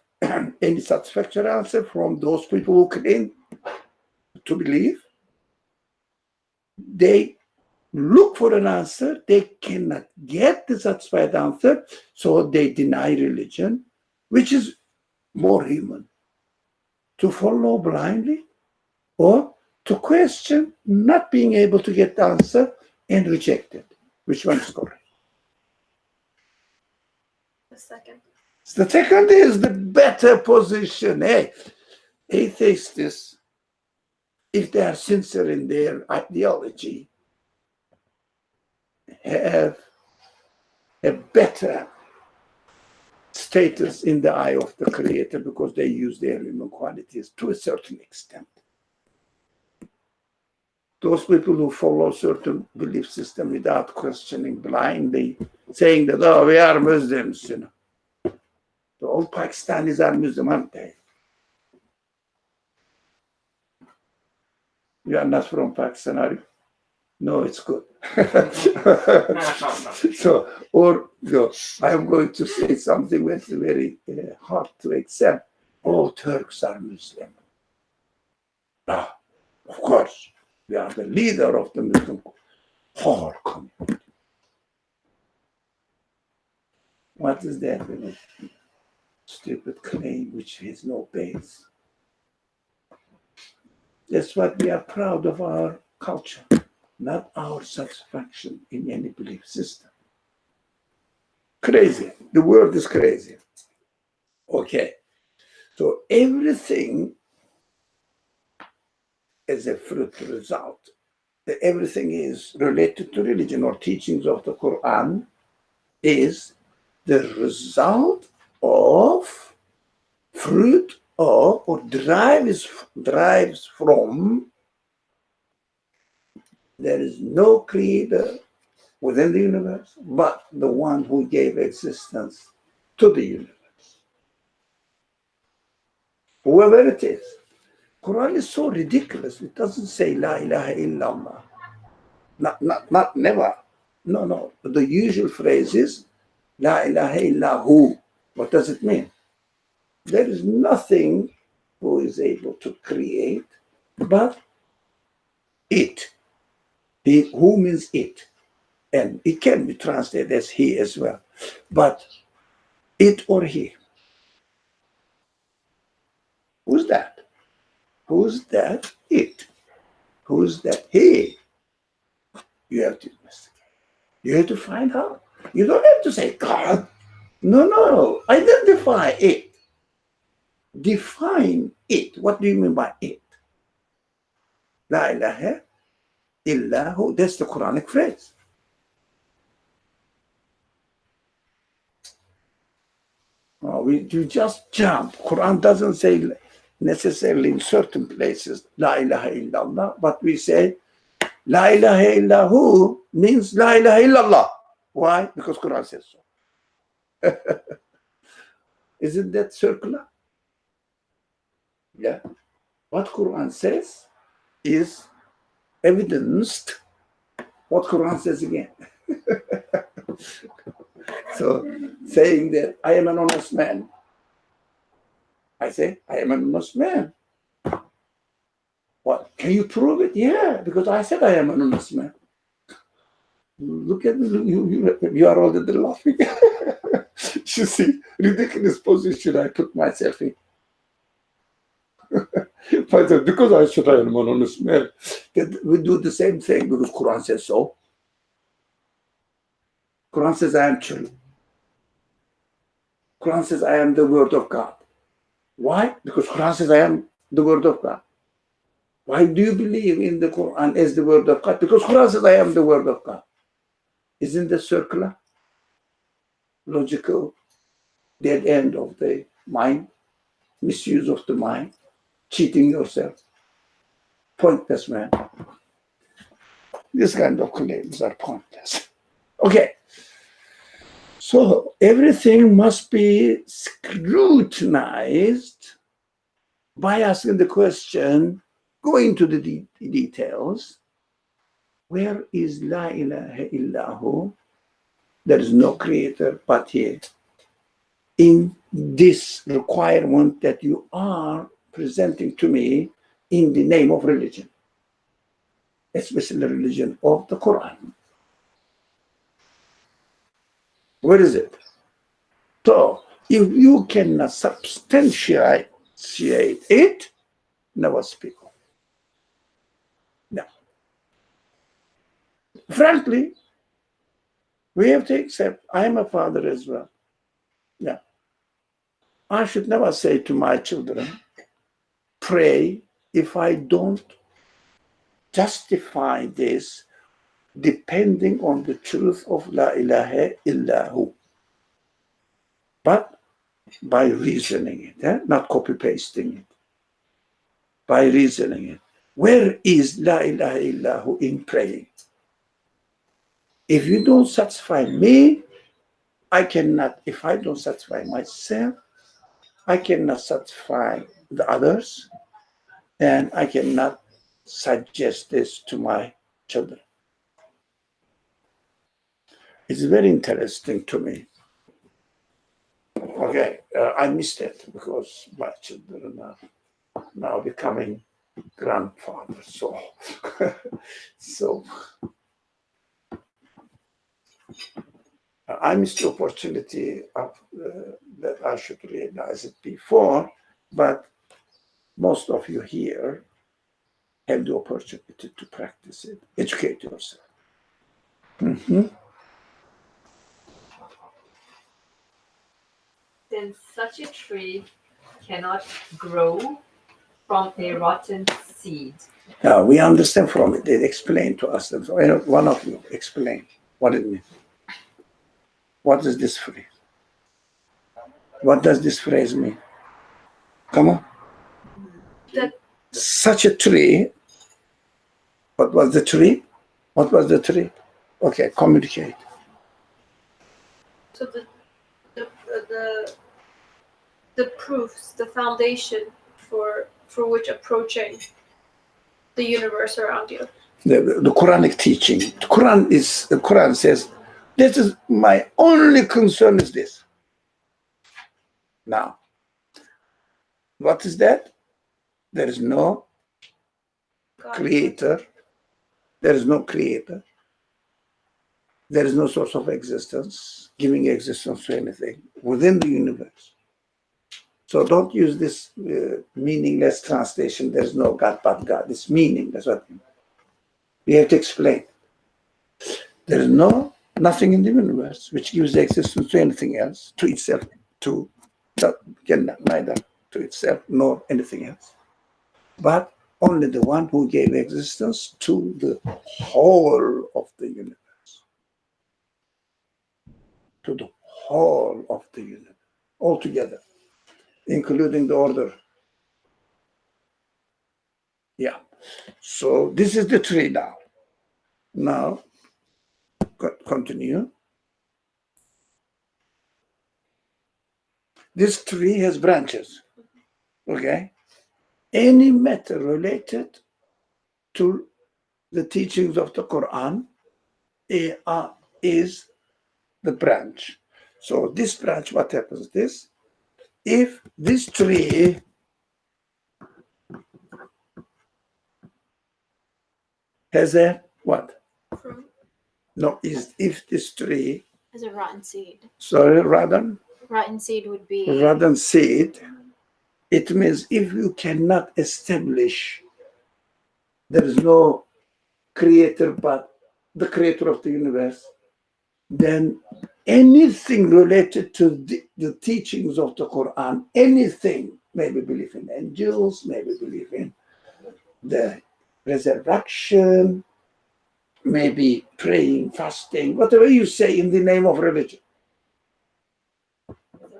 any satisfactory answer from those people who claim to believe, they look for an answer, they cannot get the satisfied answer, so they deny religion, which is more human. To follow blindly or to question not being able to get the answer and reject it. Which one is correct? The second. The second is the better position. Hey, atheists, if they are sincere in their ideology, have a better status in the eye of the Creator because they use their human qualities to a certain extent. Those people who follow certain belief system without questioning blindly, saying that, oh, we are Muslims, you know. The old Pakistanis are Muslim, aren't they? You are not from Pakistan, are you? No, it's good. So, or no, I'm going to say something that's very hard to accept. All Turks are Muslim. No, of course, we are the leader of the Muslim whole community. What is that? Stupid claim which has no base. That's what we are proud of our culture, not our satisfaction in any belief system. Crazy. The world is crazy. Okay. So everything is a fruit result. Everything is related to religion or teachings of the Quran is the result of fruit of or drives from there is no creator within the universe but the one who gave existence to the universe. Whoever it is. Quran is so ridiculous. It doesn't say La ilaha illallah. Not never. No. The usual phrase is La ilaha illahu. What does it mean? There is nothing who is able to create but it. Who means it. And it can be translated as he as well. But it or he. Who's that? Who's that? It. Who's that? He. You have to investigate. You have to find out. You don't have to say God. No. Identify it. Define it. What do you mean by it? La ilaha illahu. That's the Quranic phrase. You just jump. Quran doesn't say necessarily in certain places La ilaha illallah, but we say La ilaha illahu means La ilaha illallah. Why? Because Quran says so. Isn't that circular? Yeah. What Quran says is evidenced what Quran says again. So saying that I am an honest man, I say I am an honest man. What? Can you prove it? Yeah, because I said I am an honest man. Look at me, you are already laughing. You see, ridiculous position I put myself in. Because I said I am an honest man, we do the same thing because Quran says so. Quran says I am true. Quran says I am the word of God. Why? Because Quran says I am the word of God. Why do you believe in the Quran as the word of God? Because Quran says I am the word of God. Isn't that circular? Logical, dead end of the mind, misuse of the mind, cheating yourself. Pointless, man. This kind of claims are pointless. Okay. So everything must be scrutinized by asking the question, going to the details, where is La ilaha illahu? There is no creator but He. In this requirement that you are presenting to me in the name of religion, especially the religion of the Quran. Where is it? So, if you cannot substantiate it, never speak of it. No. Frankly, we have to accept I am a father as well. Yeah. I should never say to my children, pray if I don't justify this depending on the truth of La ilaha illahu. But by reasoning it, not copy-pasting it. By reasoning it. Where is La ilaha illahu in praying? If you don't satisfy me, I cannot, if I don't satisfy myself, I cannot satisfy the others, and I cannot suggest this to my children. It's very interesting to me. Okay, I missed it because my children are now becoming grandfathers. So I missed the opportunity of that I should realize it before, but most of you here have the opportunity to practice it. Educate yourself. Mm-hmm. Then such a tree cannot grow from a rotten seed. Now, we understand from it. They explain to us. One of you explain what it means. What is this phrase? What does this phrase mean? Come on. Such a tree. What was the tree? What was the tree? Okay, communicate. So the proofs, the foundation for which approaching the universe around you. The Quranic teaching. The Quran says, this is my only concern is this. Now, what is that? There is no creator. There is no creator. There is no source of existence, giving existence to anything within the universe. So don't use this meaningless translation. There is no God but God. It's meaningless. We have to explain. There is nothing in the universe which gives existence to anything else, to itself, neither to itself nor anything else, but only the one who gave existence to the whole of the universe. To the whole of the universe, altogether, including the order. Yeah. So this is the tree now. Now, continue. This tree has branches. Okay? Any matter related to the teachings of the Quran is the branch. So this branch, what happens is, if this tree has a what? Fruit No, if this tree, As a rotten seed. sorry, rotten Rotten seed would be seed, it means if you cannot establish there is no creator but the creator of the universe, then anything related to the teachings of the Quran, anything, maybe believe in angels, maybe believe in the resurrection, maybe praying, fasting, whatever you say in the name of religion.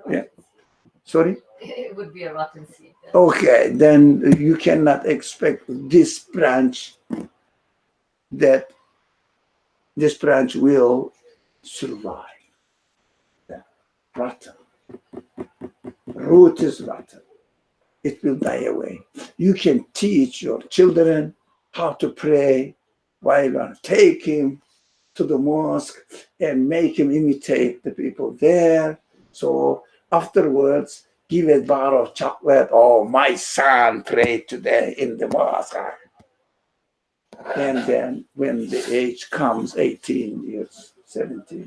Yeah. Sorry? It would be a rotten seed. then. Okay, then you cannot expect this branch that this branch will survive. Yeah. Rotten. Root is rotten. It will die away. You can teach your children how to pray while you take him to the mosque and make him imitate the people there. So afterwards, give a bar of chocolate. Oh, my son prayed today in the mosque. And then when the age comes, 18 years, 17,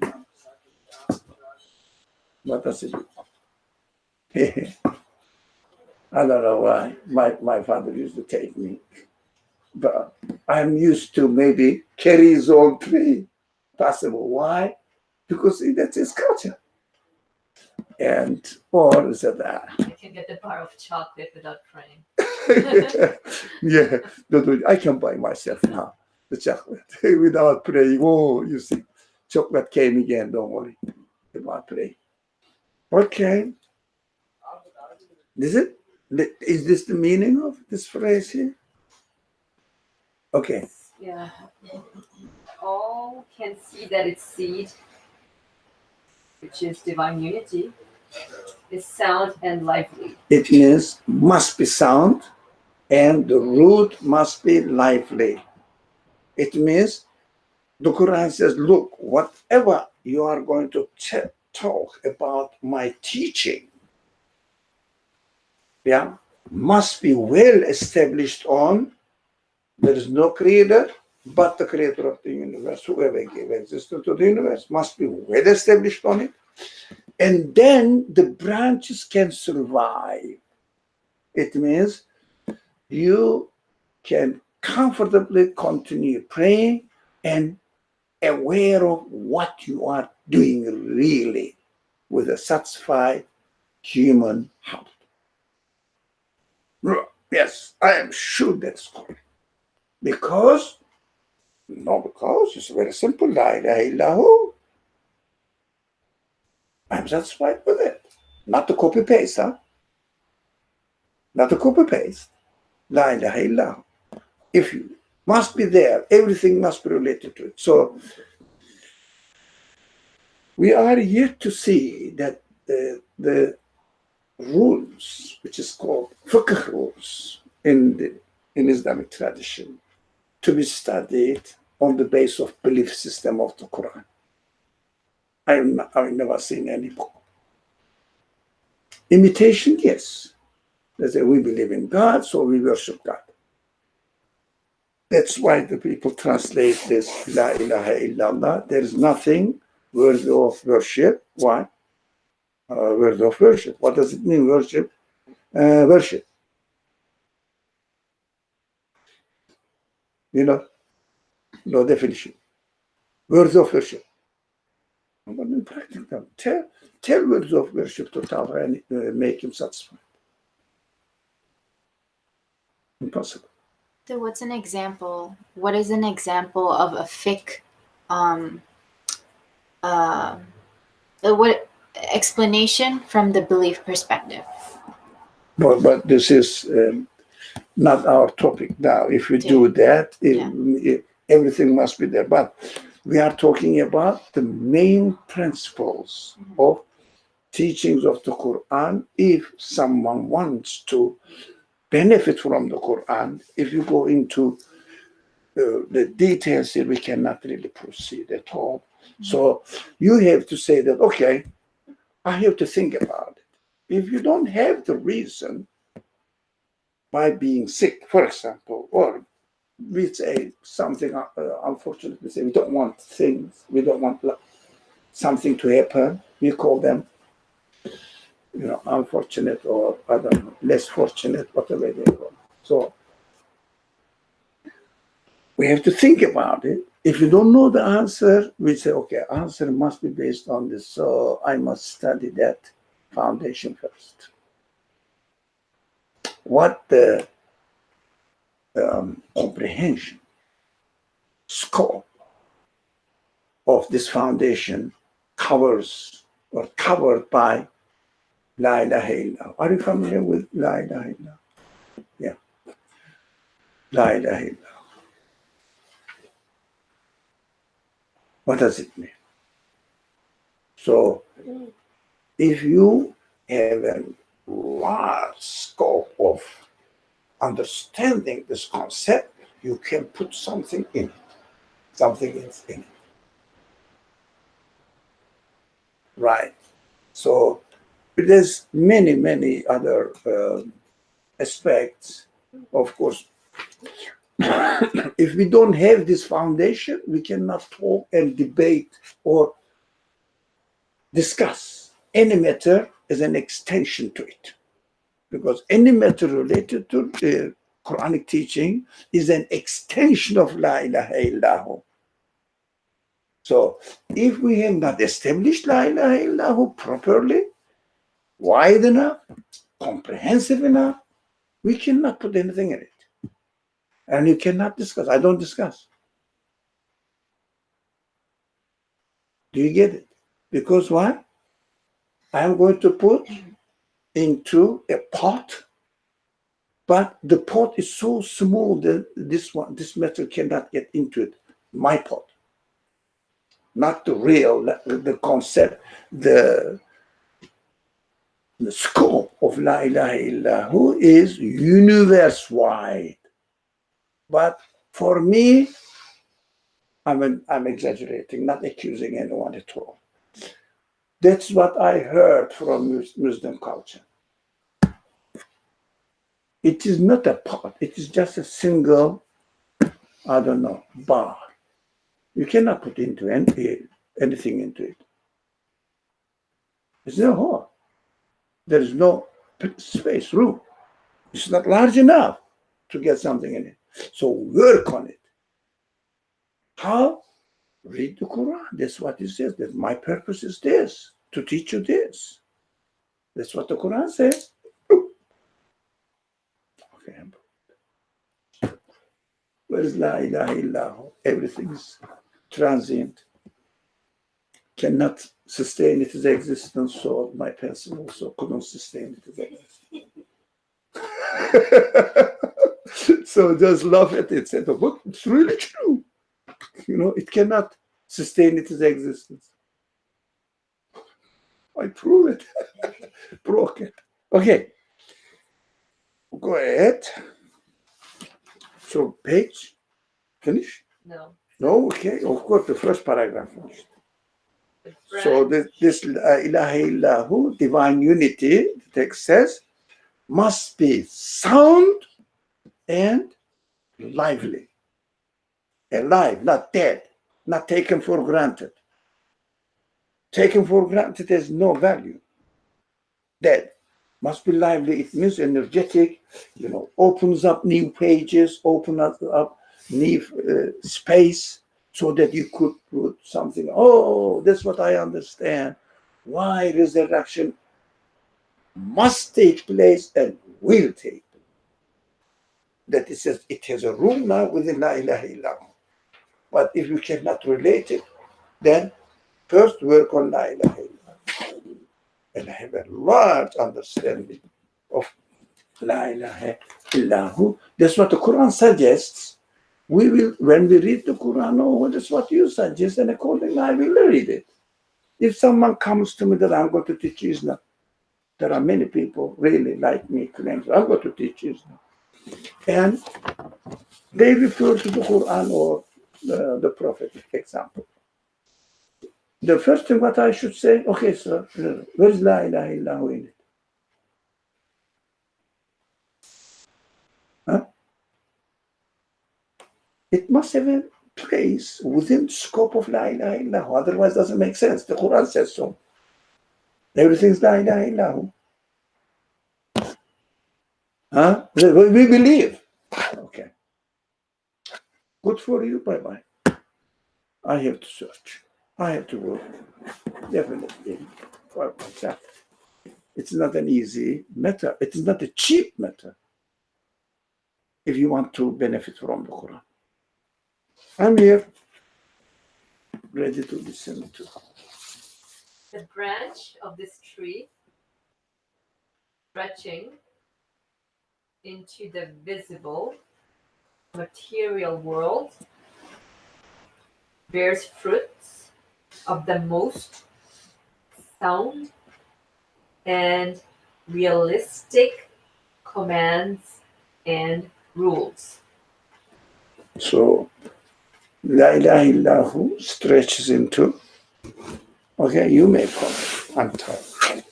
what does it do? I don't know why. My father used to take me. But I'm used to maybe carry his own tree. Possible. Why? Because that's his culture. And, or is it that? You can get the bar of chocolate without praying. Yeah, I can buy myself now the chocolate without praying. Oh, you see, chocolate came again. Don't worry about praying. Okay. Is this the meaning of this phrase here? Okay. Yeah. All can see that its seed, which is divine unity, is sound and lively. It means must be sound and the root must be lively. It means the Quran says, look, whatever you are going to talk about my teaching, yeah, must be well established on there is no creator but the creator of the universe. Whoever gave existence to the universe must be well established on it. And then the branches can survive. It means you can comfortably continue praying and aware of what you are doing really with a satisfied human heart. Yes, I am sure that's correct. Because it's very simple. La ilaha illahu. I'm satisfied with it. Not to copy paste, huh? Not to copy paste. La ilaha illahu. If you must be there, everything must be related to it. So we are yet to see that the rules, which is called fiqh rules in Islamic tradition, to be studied on the basis of belief system of the Quran. I've never seen any book. Imitation, yes. They say we believe in God, so we worship God. That's why the people translate this La ilaha illallah. There is nothing worthy of worship. Why? Worthy of worship. What does it mean, worship? Worship. No definition. Words of worship. But in practical, tell words of worship to Tawra and make him satisfied. Impossible. So what's an example? What is an example of a fiqh? What explanation from the belief perspective? But this is not our topic now. If you do that, everything must be there. But we are talking about the main principles of teachings of the Quran. If someone wants to benefit from the Quran, if you go into the details here, we cannot really proceed at all. So you have to say that, okay, I have to think about it. If you don't have the reason by being sick, for example, or we say something, unfortunately, say we don't want things, we don't want something to happen, we call them, unfortunate, or I don't know, less fortunate, whatever they call. So we have to think about it. If you don't know the answer, we say, okay, answer must be based on this, so I must study that foundation first. What the comprehension, scope of this foundation covers or covered by La ilaha illallah. Are you familiar with La ilaha illallah? Yeah. La ilaha illallah. What does it mean? So, if you have a large scope of understanding this concept, you can put something in it. Something is in it. Right. So, there's many, many other aspects. Of course, if we don't have this foundation, we cannot talk and debate or discuss any matter as an extension to it. Because any matter related to the Quranic teaching is an extension of La ilaha illallah. So if we have not established La ilaha illallah properly, wide enough, comprehensive enough, we cannot put anything in it. And you cannot discuss. I don't discuss. Do you get it? Because why? I am going to put into a pot, but the pot is so small that this metal cannot get into it. My pot. Not the real, the concept, the scope of La ilaha illallah is universe-wide. But for me, I'm exaggerating, not accusing anyone at all. That's what I heard from Muslim culture. It is not a pot. It is just a single, I don't know, bar. You cannot put into anything into it. There's no hole. There is no space, room. It's not large enough to get something in it. So work on it. How? Read the Quran. That's what it says. That my purpose is this, to teach you this. That's what the Quran says. Okay. Where is La ilaha illallah? Everything is transient. Cannot sustain its existence, so my pencil also couldn't sustain its existence. So just laugh at it. Say, but it's really true. It cannot sustain its existence. I prove it. Broke it. Okay. Go ahead. So page, finish? No. No, okay. Of course, the first paragraph finished. So this ilaha illahu, divine unity, the text says, must be sound and lively. Alive, not dead, not taken for granted. Taken for granted has no value. Dead. Must be lively. It means energetic, opens up new pages, opens up new space so that you could put something. Oh, that's what I understand. Why resurrection must take place and will take place. That it says it has a room now within La ilaha illallah. But if you cannot relate it, then first work on La ilaha illallah. And have a large understanding of La ilaha illallah. That's what the Quran suggests. We will, when we read the Quran, oh, that's what you suggest, and accordingly I will read it. If someone comes to me that I'm going to teach Islam, there are many people really like me claims I'm going to teach Islam, and they refer to the Quran or the Prophet, example. The first thing what I should say, okay, sir, where is La ilaha illallah in it? Huh? It must have a place within the scope of La ilaha illallah, otherwise it doesn't make sense. The Quran says so. Everything's La ilaha illallah. Huh? We believe. Okay. Good for you, bye-bye. I have to search. I have to work. Definitely. For myself. It's not an easy matter. It is not a cheap matter if you want to benefit from the Quran. I'm here, ready to listen to. The branch of this tree stretching into the visible material world bears fruits of the most sound and realistic commands and rules. So, La ilaha illallah stretches into, okay, you may comment. I'm tired.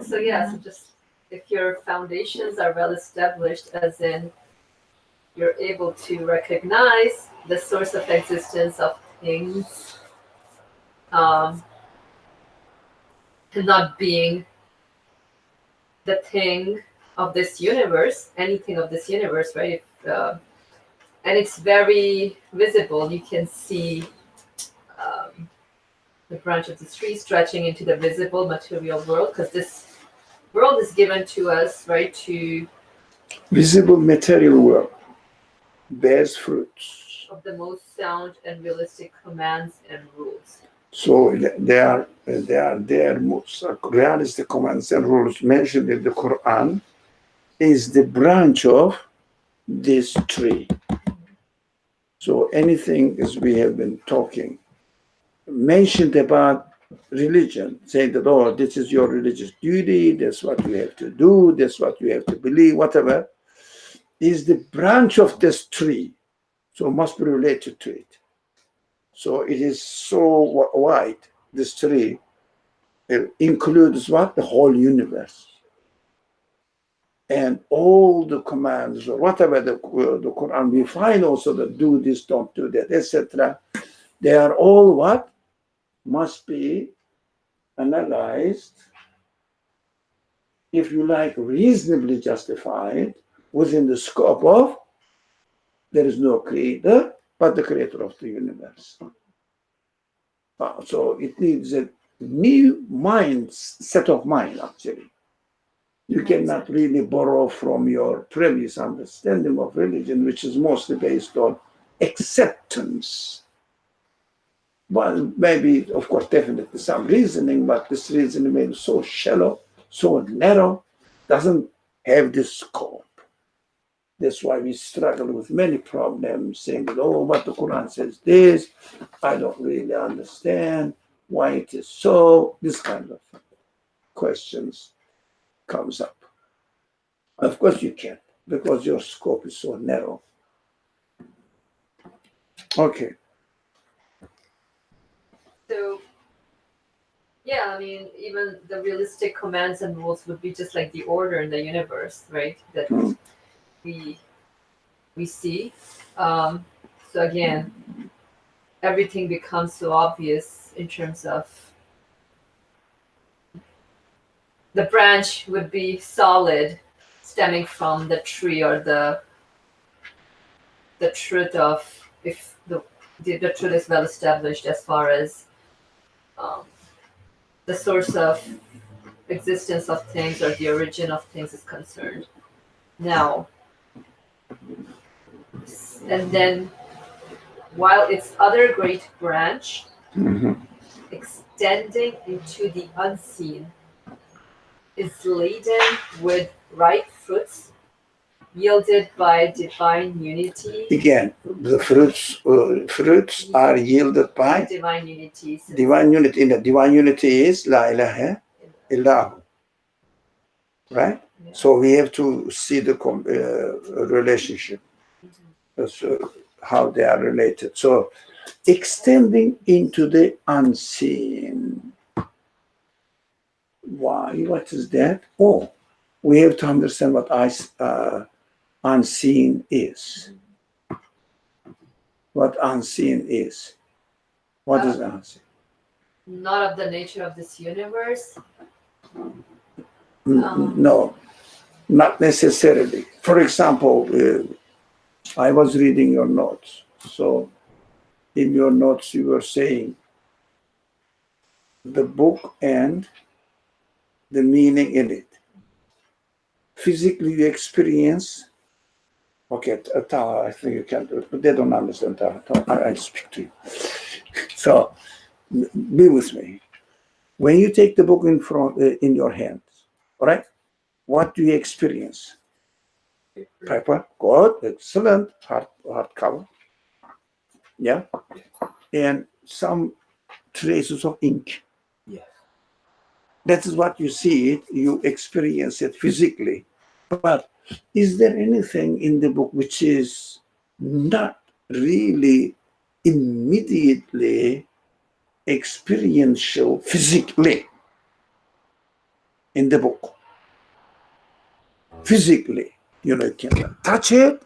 So just if your foundations are well established, as in you're able to recognize the source of existence of things, and not being the thing of this universe, anything of this universe, right? And it's very visible. You can see the branch of the tree stretching into the visible material world, because this world is given to us, right, to Visible material world bears fruits. of the most sound and realistic commands and rules. So they are their most realistic commands and rules mentioned in the Quran is the branch of this tree. So anything as we have been talking, mentioned about religion, saying that, oh, this is your religious duty, that's what you have to do, that's what you have to believe, whatever, is the branch of this tree. So must be related to it. So it is so wide, this tree. It includes what? The whole universe. And all the commands, or whatever the Quran, we find also that do this, don't do that, etc. They are all what? Must be analyzed, if you like, reasonably justified within the scope of there is no creator but the creator of the universe. So it needs a new set of mind, actually. You cannot really borrow from your previous understanding of religion, which is mostly based on acceptance. Well, maybe, of course, definitely some reasoning, but this reasoning may be so shallow, so narrow, doesn't have this scope. That's why we struggle with many problems, saying, oh, but the Quran says this, I don't really understand why it is so. This kind of questions comes up. Of course you can't, because your scope is so narrow. Okay. So, yeah, I mean, even the realistic commands and rules would be just like the order in the universe, right? That we see. So again, everything becomes so obvious in terms of the branch would be solid, stemming from the tree, or the truth of, if the truth is well established as far as the source of existence of things or the origin of things is concerned. Now, and then while its other great branch, extending into the unseen, is laden with ripe fruits yielded by divine unity. Again, the fruits are yielded by Divine unity. divine unity. In the divine unity is La ilaha illallah. Right? Yeah. So we have to see the relationship, so how they are related. So extending into the unseen. Why? What is that? Oh, we have to understand what unseen is. What unseen is. What is unseen? Not of the nature of this universe. No, not necessarily. For example, I was reading your notes. So in your notes, you were saying the book and the meaning in it. Physically, you experience. Okay, Taha, I think you can do it, but they don't understand Taha. I speak to you. So be with me. When you take the book in your hands, all right, what do you experience? Paper, good, excellent, hardcover. Yeah, and some traces of ink. Yes. That is what you see it, you experience it physically. But is there anything in the book which is not really immediately experiential physically in the book? Physically, you can touch it,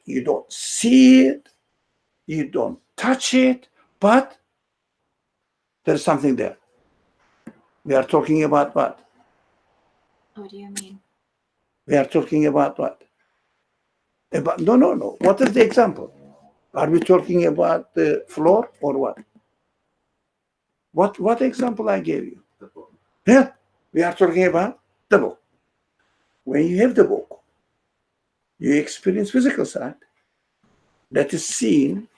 you don't see it, you don't touch it, but there's something there. We are talking about what? What do you mean? We are talking about what? No. What is the example? Are we talking about the floor or what? What example I gave you? The book. Yeah, we are talking about the book. When you have the book, you experience physical side. That is seen.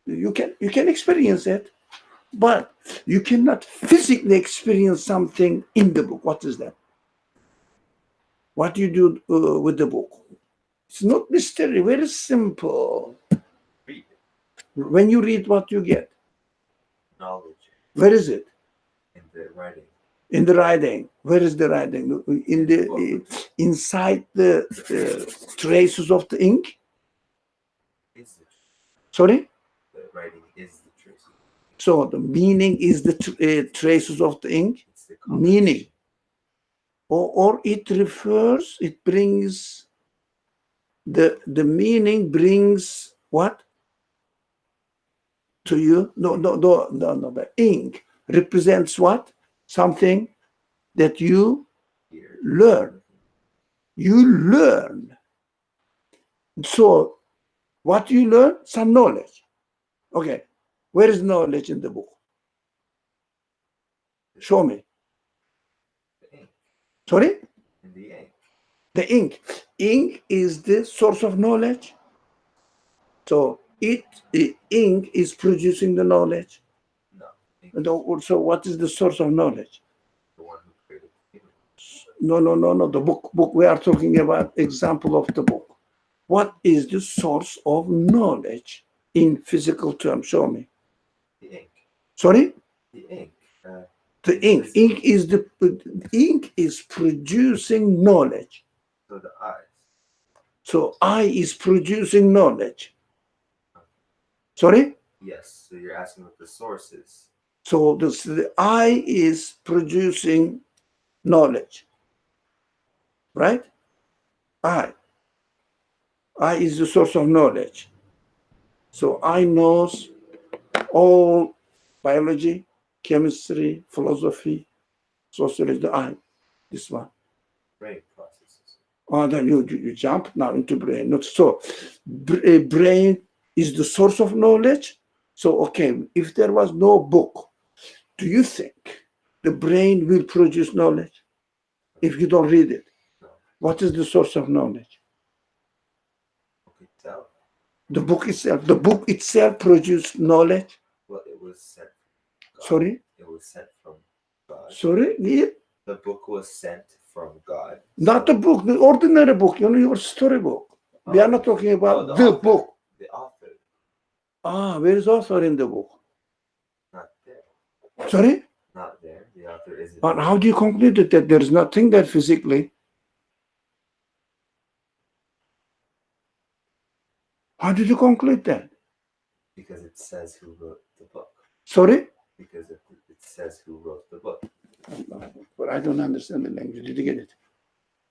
You can experience it, but you cannot physically experience something in the book. What is that? What do you do with the book? It's not mystery, very simple. Read it. When you read, what you get? Knowledge Where is it? in the writing. In the writing. Where is the writing? In the inside the traces of the ink. Is the, Sorry. the writing is the truth. So the meaning is the traces of the ink. It's the Meaning, or it refers. It brings the meaning brings what to you? No. The ink represents what? Something that you Here. learn. You learn. So, what do you learn? Some knowledge. Okay. Where is knowledge in the book? Show me. The ink. Sorry? In the ink. The ink. Ink is the source of knowledge. So, the ink is producing the knowledge. No. Ink And also, what is the source of knowledge? the one who created the image. No. The book. We are talking about example of the book. What is the source of knowledge in physical terms? Show me. The ink. Sorry? The ink. The ink. Ink is producing knowledge. So the eyes. So I is producing knowledge. Sorry? Yes. So you're asking what the source is. So the I is producing knowledge. Right? I is the source of knowledge. So I knows all biology, chemistry, philosophy, sociology, the I. This one. Brain processes. Oh, then you jump now into brain. Not so. Brain is the source of knowledge. So, okay, if there was no book, do you think the brain will produce knowledge if you don't read it? No. What is the source of knowledge? Book itself. The book itself. The book itself produced knowledge. Well, it was sent from God. Sorry? It was sent from God. Sorry? The book was sent from God. Not the book, the ordinary book, your storybook. We are not talking about the author. book. The author, Where is author in the book? not there. Sorry? Not there. The author isn't. But how do you conclude that there is nothing there physically? How did you conclude that? Because it says who wrote the book. Sorry? Because it says who wrote the book. But I don't understand the language. Did you get it?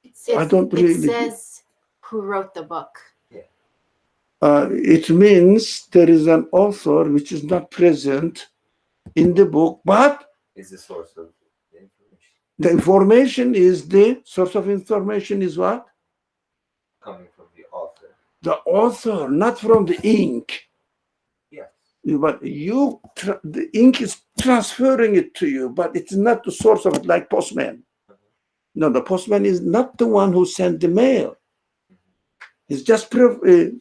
It's, I don't it really- says who wrote the book. It means there is an author which is not present in the book, but Is the source of the information the information is the source of information is what? coming from the author? The author, not from the ink. Yes. But the ink is transferring it to you, but it's not the source of it, like postman. No, the postman is not the one who sent the mail. It's just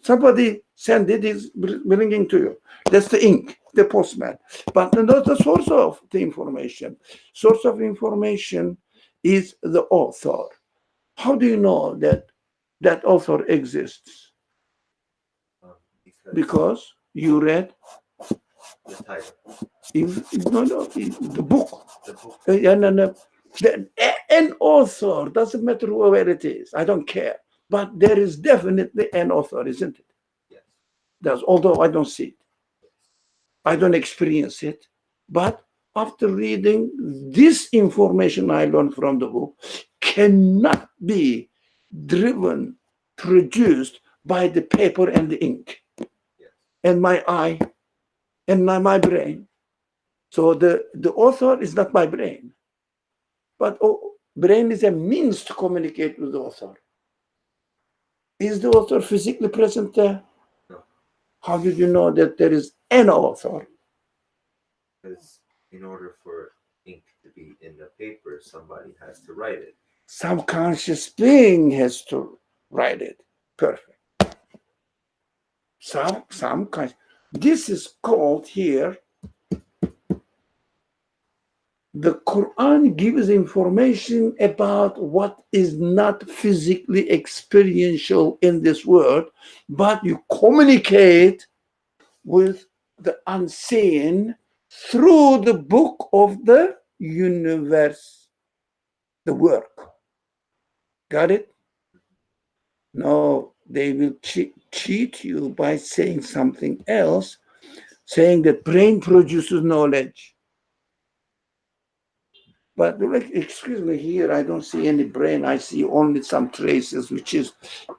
somebody sent it, is bringing to you. That's the ink, the postman. But not the source of the information. Source of information is the author. How do you know that that author exists? Because you read The title. the book. The book. No. An author, doesn't matter whoever it is, I don't care. But there is definitely an author, isn't it? Yes. Although I don't see it. I don't experience it. But after reading this information I learned from the book cannot be driven, produced by the paper and the ink and my eye and my brain. So the author is not my brain. But brain is a means to communicate with the author. Is the author physically present there? No. How did you know that there is an author? Because in order for ink to be in the paper, somebody has to write it. Some conscious being has to write it. Perfect. Some kind. This is called here. The Quran gives information about what is not physically experiential in this world, but you communicate with the unseen through the book of the universe, the work. Got it? No, they will cheat you by saying something else, saying that brain produces knowledge. But excuse me, here I don't see any brain. I see only some traces, which is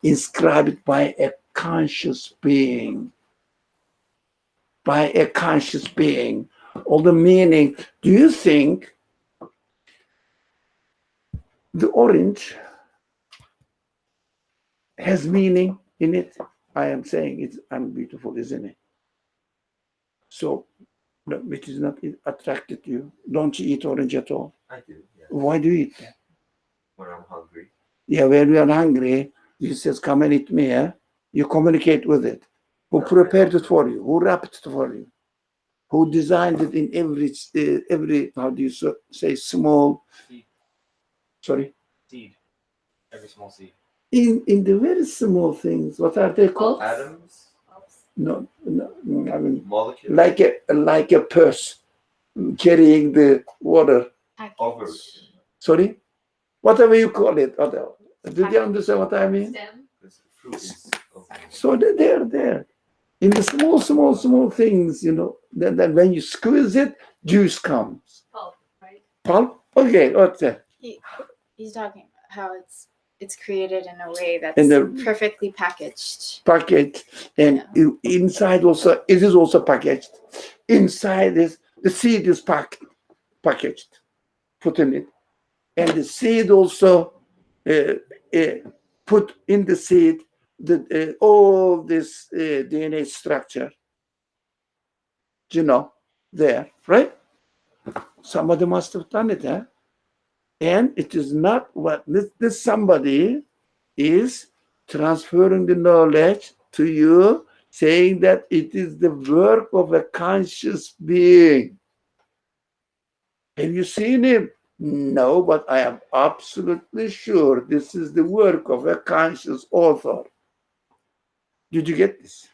inscribed by a conscious being. By a conscious being. All the meaning. Do you think the orange has meaning in it? I am saying it's unbeautiful, isn't it? So, which is not attracted to you. Don't you eat orange at all? I do, yeah. Why do you eat that? When I'm hungry. Yeah, when you are hungry, you says, come and eat me, yeah? You communicate with it. Who prepared it for you? Who wrapped it for you? Who designed it in every how do you say, small, Seed. Sorry? Seed. Every small seed. In the very small things, what are they called? Atoms, No, I mean, molecules, like a purse carrying the water. ovaries. Sorry? Whatever you call it. Did you understand what I mean? Stem. Because fruit is ovaries. So they're there. In the small things, then when you squeeze it, juice comes. Pulp, right? Pulp? Okay, what's that? He's talking about how it's created in a way that's In the- perfectly packaged. Packet. And inside also, it is also packaged. Inside is, the seed is packaged, put in it. And the seed also put in the seed all this DNA structure, there, right? Somebody must have done it, huh? And it is not what this somebody is transferring the knowledge to you, saying that it is the work of a conscious being. Have you seen him? No, but I am absolutely sure this is the work of a conscious author. Did you get this?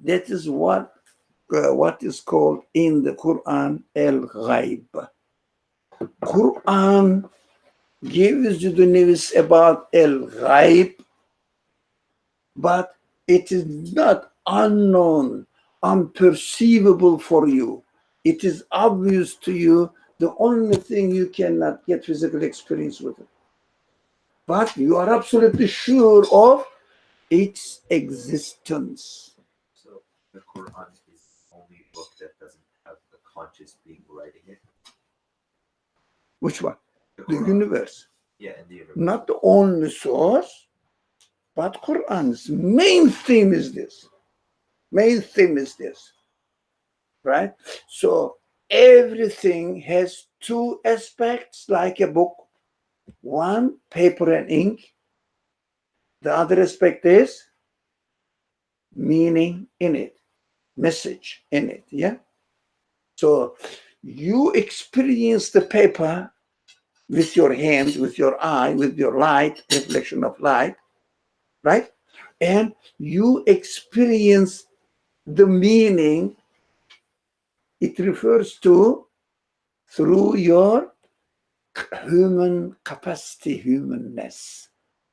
That is what is called in the Quran al-Ghaib. Quran gives you the news about al-Ghaib, but it is not unknown, unperceivable for you. It is obvious to you. The only thing you cannot get physical experience with it. But you are absolutely sure of its existence. So the Quran is the only book that doesn't have the conscious being writing it. Which one? The Quran. universe. Yeah, in the universe. Not the only source, but Quran's main theme is this. Main theme is this. Right? So everything has two aspects like a book. One, paper and ink. The other aspect is meaning in it, message in it. Yeah. So you experience the paper with your hand, with your eye, with your light, reflection of light, right? And you experience the meaning. It refers to through your human capacity, humanness,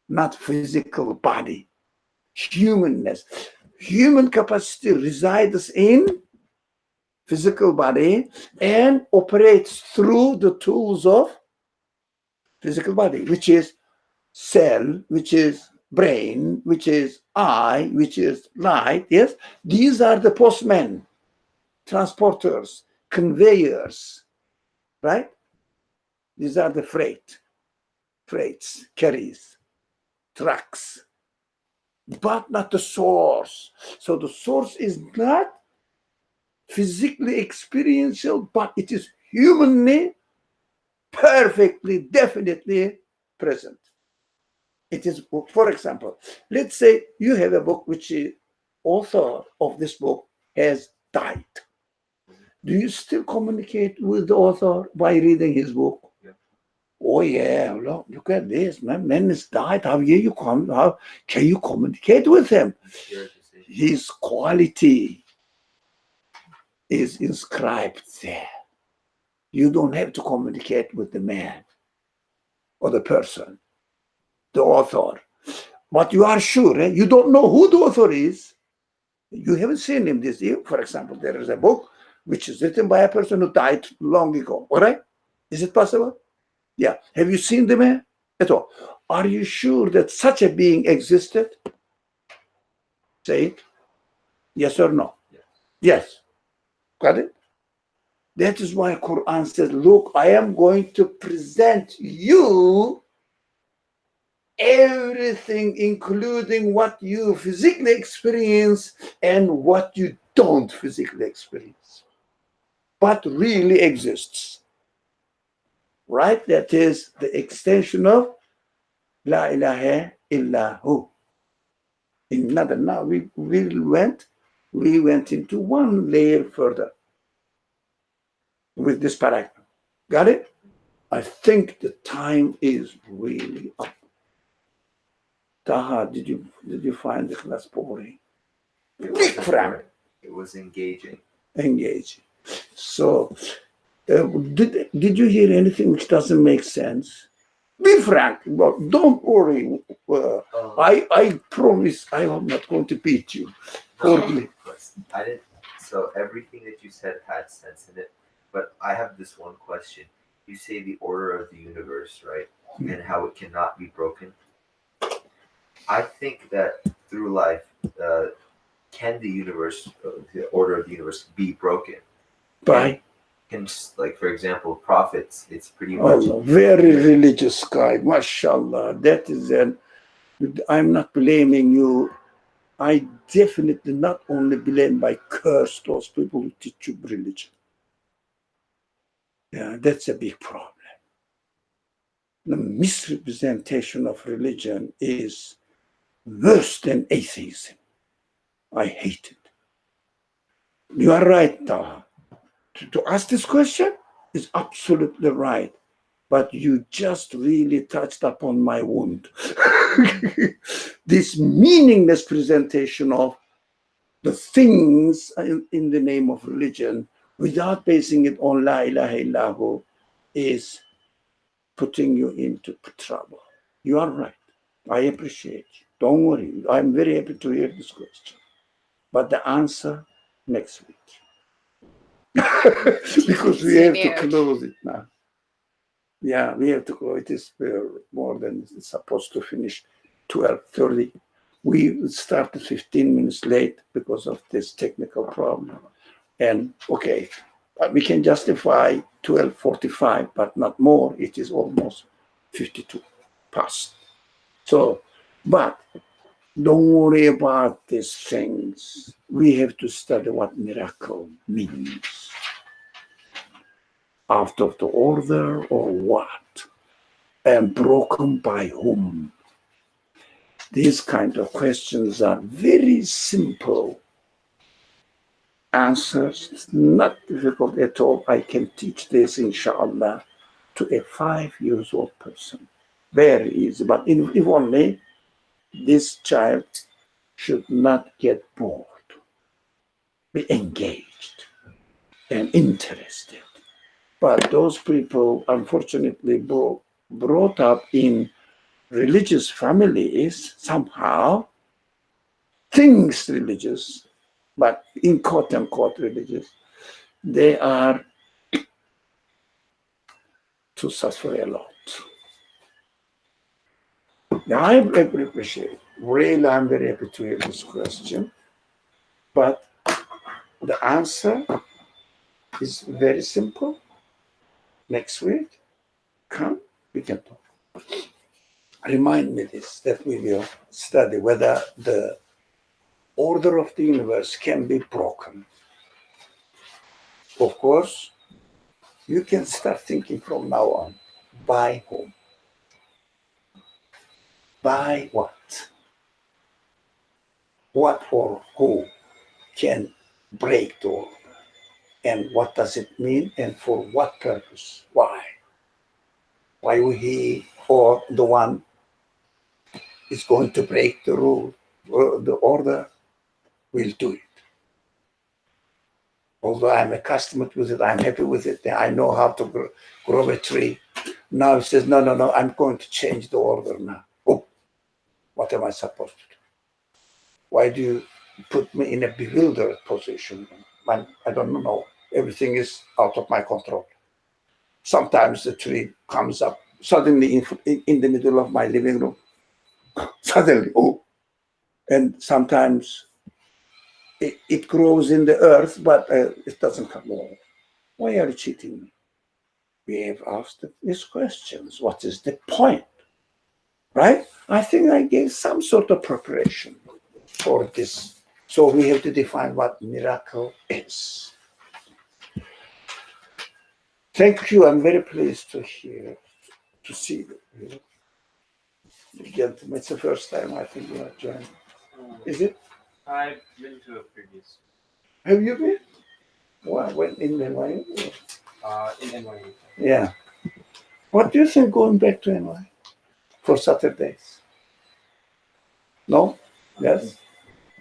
not physical body, humanness. Human capacity resides in physical body and operates through the tools of physical body, which is cell, which is brain, which is eye, which is light. Yes, these are the postmen, transporters, conveyors, right? These are the freights, carries, trucks, but not the source. So the source is not physically experiential, but it is humanly, perfectly, definitely present. It is, for example, let's say you have a book which the author of this book has died. Do you still communicate with the author by reading his book? Yeah. Oh yeah, look at this, man has died. How can you communicate with him? His quality is inscribed there. You don't have to communicate with the man or the person, the author. But you are sure, you don't know who the author is. You haven't seen him this year. For example, there is a book which is written by a person who died long ago. All right? Is it possible? Yeah. Have you seen the man at all? Are you sure that such a being existed? Say it. Yes or no? Yes. Yes. Got it? That is why Quran says, look, I am going to present you everything, including what you physically experience and what you don't physically experience, but really exists. Right? That is the extension of La ilaha illahu. Now we went into one layer further with this paragraph. Got it? I think the time is really up. Taha, did you find the class boring? Big Frank. It was engaging. Engaging. So, did you hear anything which doesn't make sense? Be frank. Well, don't worry. I promise I am not going to beat you. No, I didn't. So everything that you said had sense in it, but I have this one question. You say the order of the universe, right? And how it cannot be broken. I think that through life, can the universe, the order of the universe, be broken? By? Can, like, for example, prophets, it's pretty much. Oh, very religious guy, mashallah. That is I'm not blaming you. I definitely not only blame, I curse those people who teach you religion. Yeah, that's a big problem. The misrepresentation of religion is worse than atheism. I hate it. You are right, Taha. To ask this question, is absolutely right. But you just really touched upon my wound. This meaningless presentation of the things in the name of religion without basing it on La ilaha illahu is putting you into trouble. You are right. I appreciate you. Don't worry. I'm very happy to hear this question. But the answer next week. Because we have to close it now. Yeah, we have to close. It is more than it's supposed to finish 12:30. We started 15 minutes late because of this technical problem. And okay, we can justify 12:45, but not more. It is almost 52 past. So, but don't worry about these things. We have to study what miracle means. Out of the order or what? And broken by whom? These kind of questions are very simple answers, not difficult at all. I can teach this, inshallah, to a 5-year-old person. Very easy. But if only this child should not get bored, be engaged and interested. But those people, unfortunately, brought up in religious families, somehow, things religious, but in quote unquote religious, they are to suffer a lot. Now, I appreciate, really, I'm very happy to hear this question, but the answer is very simple. Next week, come, we can talk. Remind me this, that we will study whether the order of the universe can be broken. Of course, you can start thinking from now on, by whom? By what? What or who can break the order? And what does it mean, and for what purpose? Why? Why will he or the one is going to break the rule or the order will do it? Although I'm accustomed with it, I'm happy with it, I know how to grow a tree. Now he says, no, I'm going to change the order now. Oh, what am I supposed to do? Why do you put me in a bewildered position? I don't know. Everything is out of my control. Sometimes the tree comes up suddenly in the middle of my living room. Suddenly, oh. And sometimes it grows in the earth, but it doesn't come over. Why are you cheating me? We have asked these questions. What is the point? Right? I think I gave some sort of preparation for this. So we have to define what miracle is. Thank you. I'm very pleased to see you. Gentlemen, it's the first time I think you are joining. Is it? I've been to a previous. Have you been? Well, when in NY? In NYU. Yeah. What do you think going back to NY for Saturdays? No? Yes?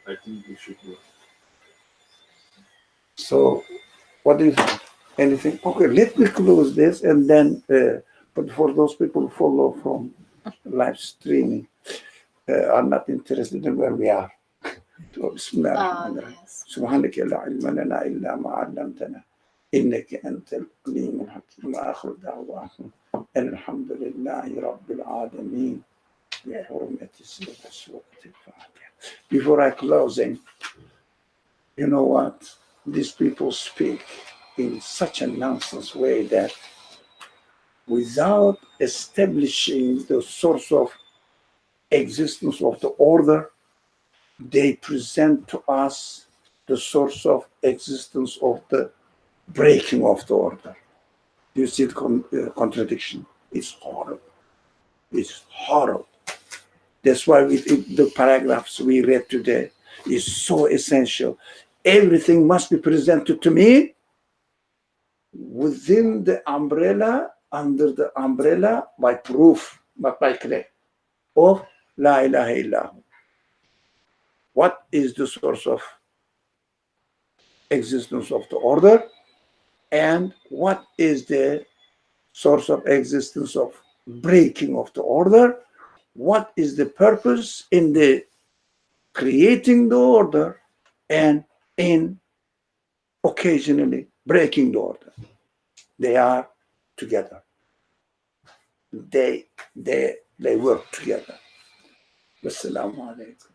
I think we should go. So, what do you think? Anything? Okay, let me close this and then, but for those people who follow from live streaming, are not interested in where we are. بسم الله الرحمن الرحيم سبحانك لا علم لنا إلا ما علمتنا إنك أنت العليم الحكيم وآخر دعواهم أن الحمد لله رب العالمين بحرمة سورة الفاتحة. Before I closing, you know what? These people speak in such a nonsense way that without establishing the source of existence of the order, they present to us the source of existence of the breaking of the order. You see the contradiction? It's horrible. It's horrible. That's why the paragraphs we read today is so essential. Everything must be presented to me within the umbrella, under the umbrella, by proof, not by claim, of La ilaha illallah. What is the source of existence of the order, and what is the source of existence of breaking of the order? What is the purpose in the creating the order and in occasionally breaking the order? They are together. They work together. Wassalamu alaikum.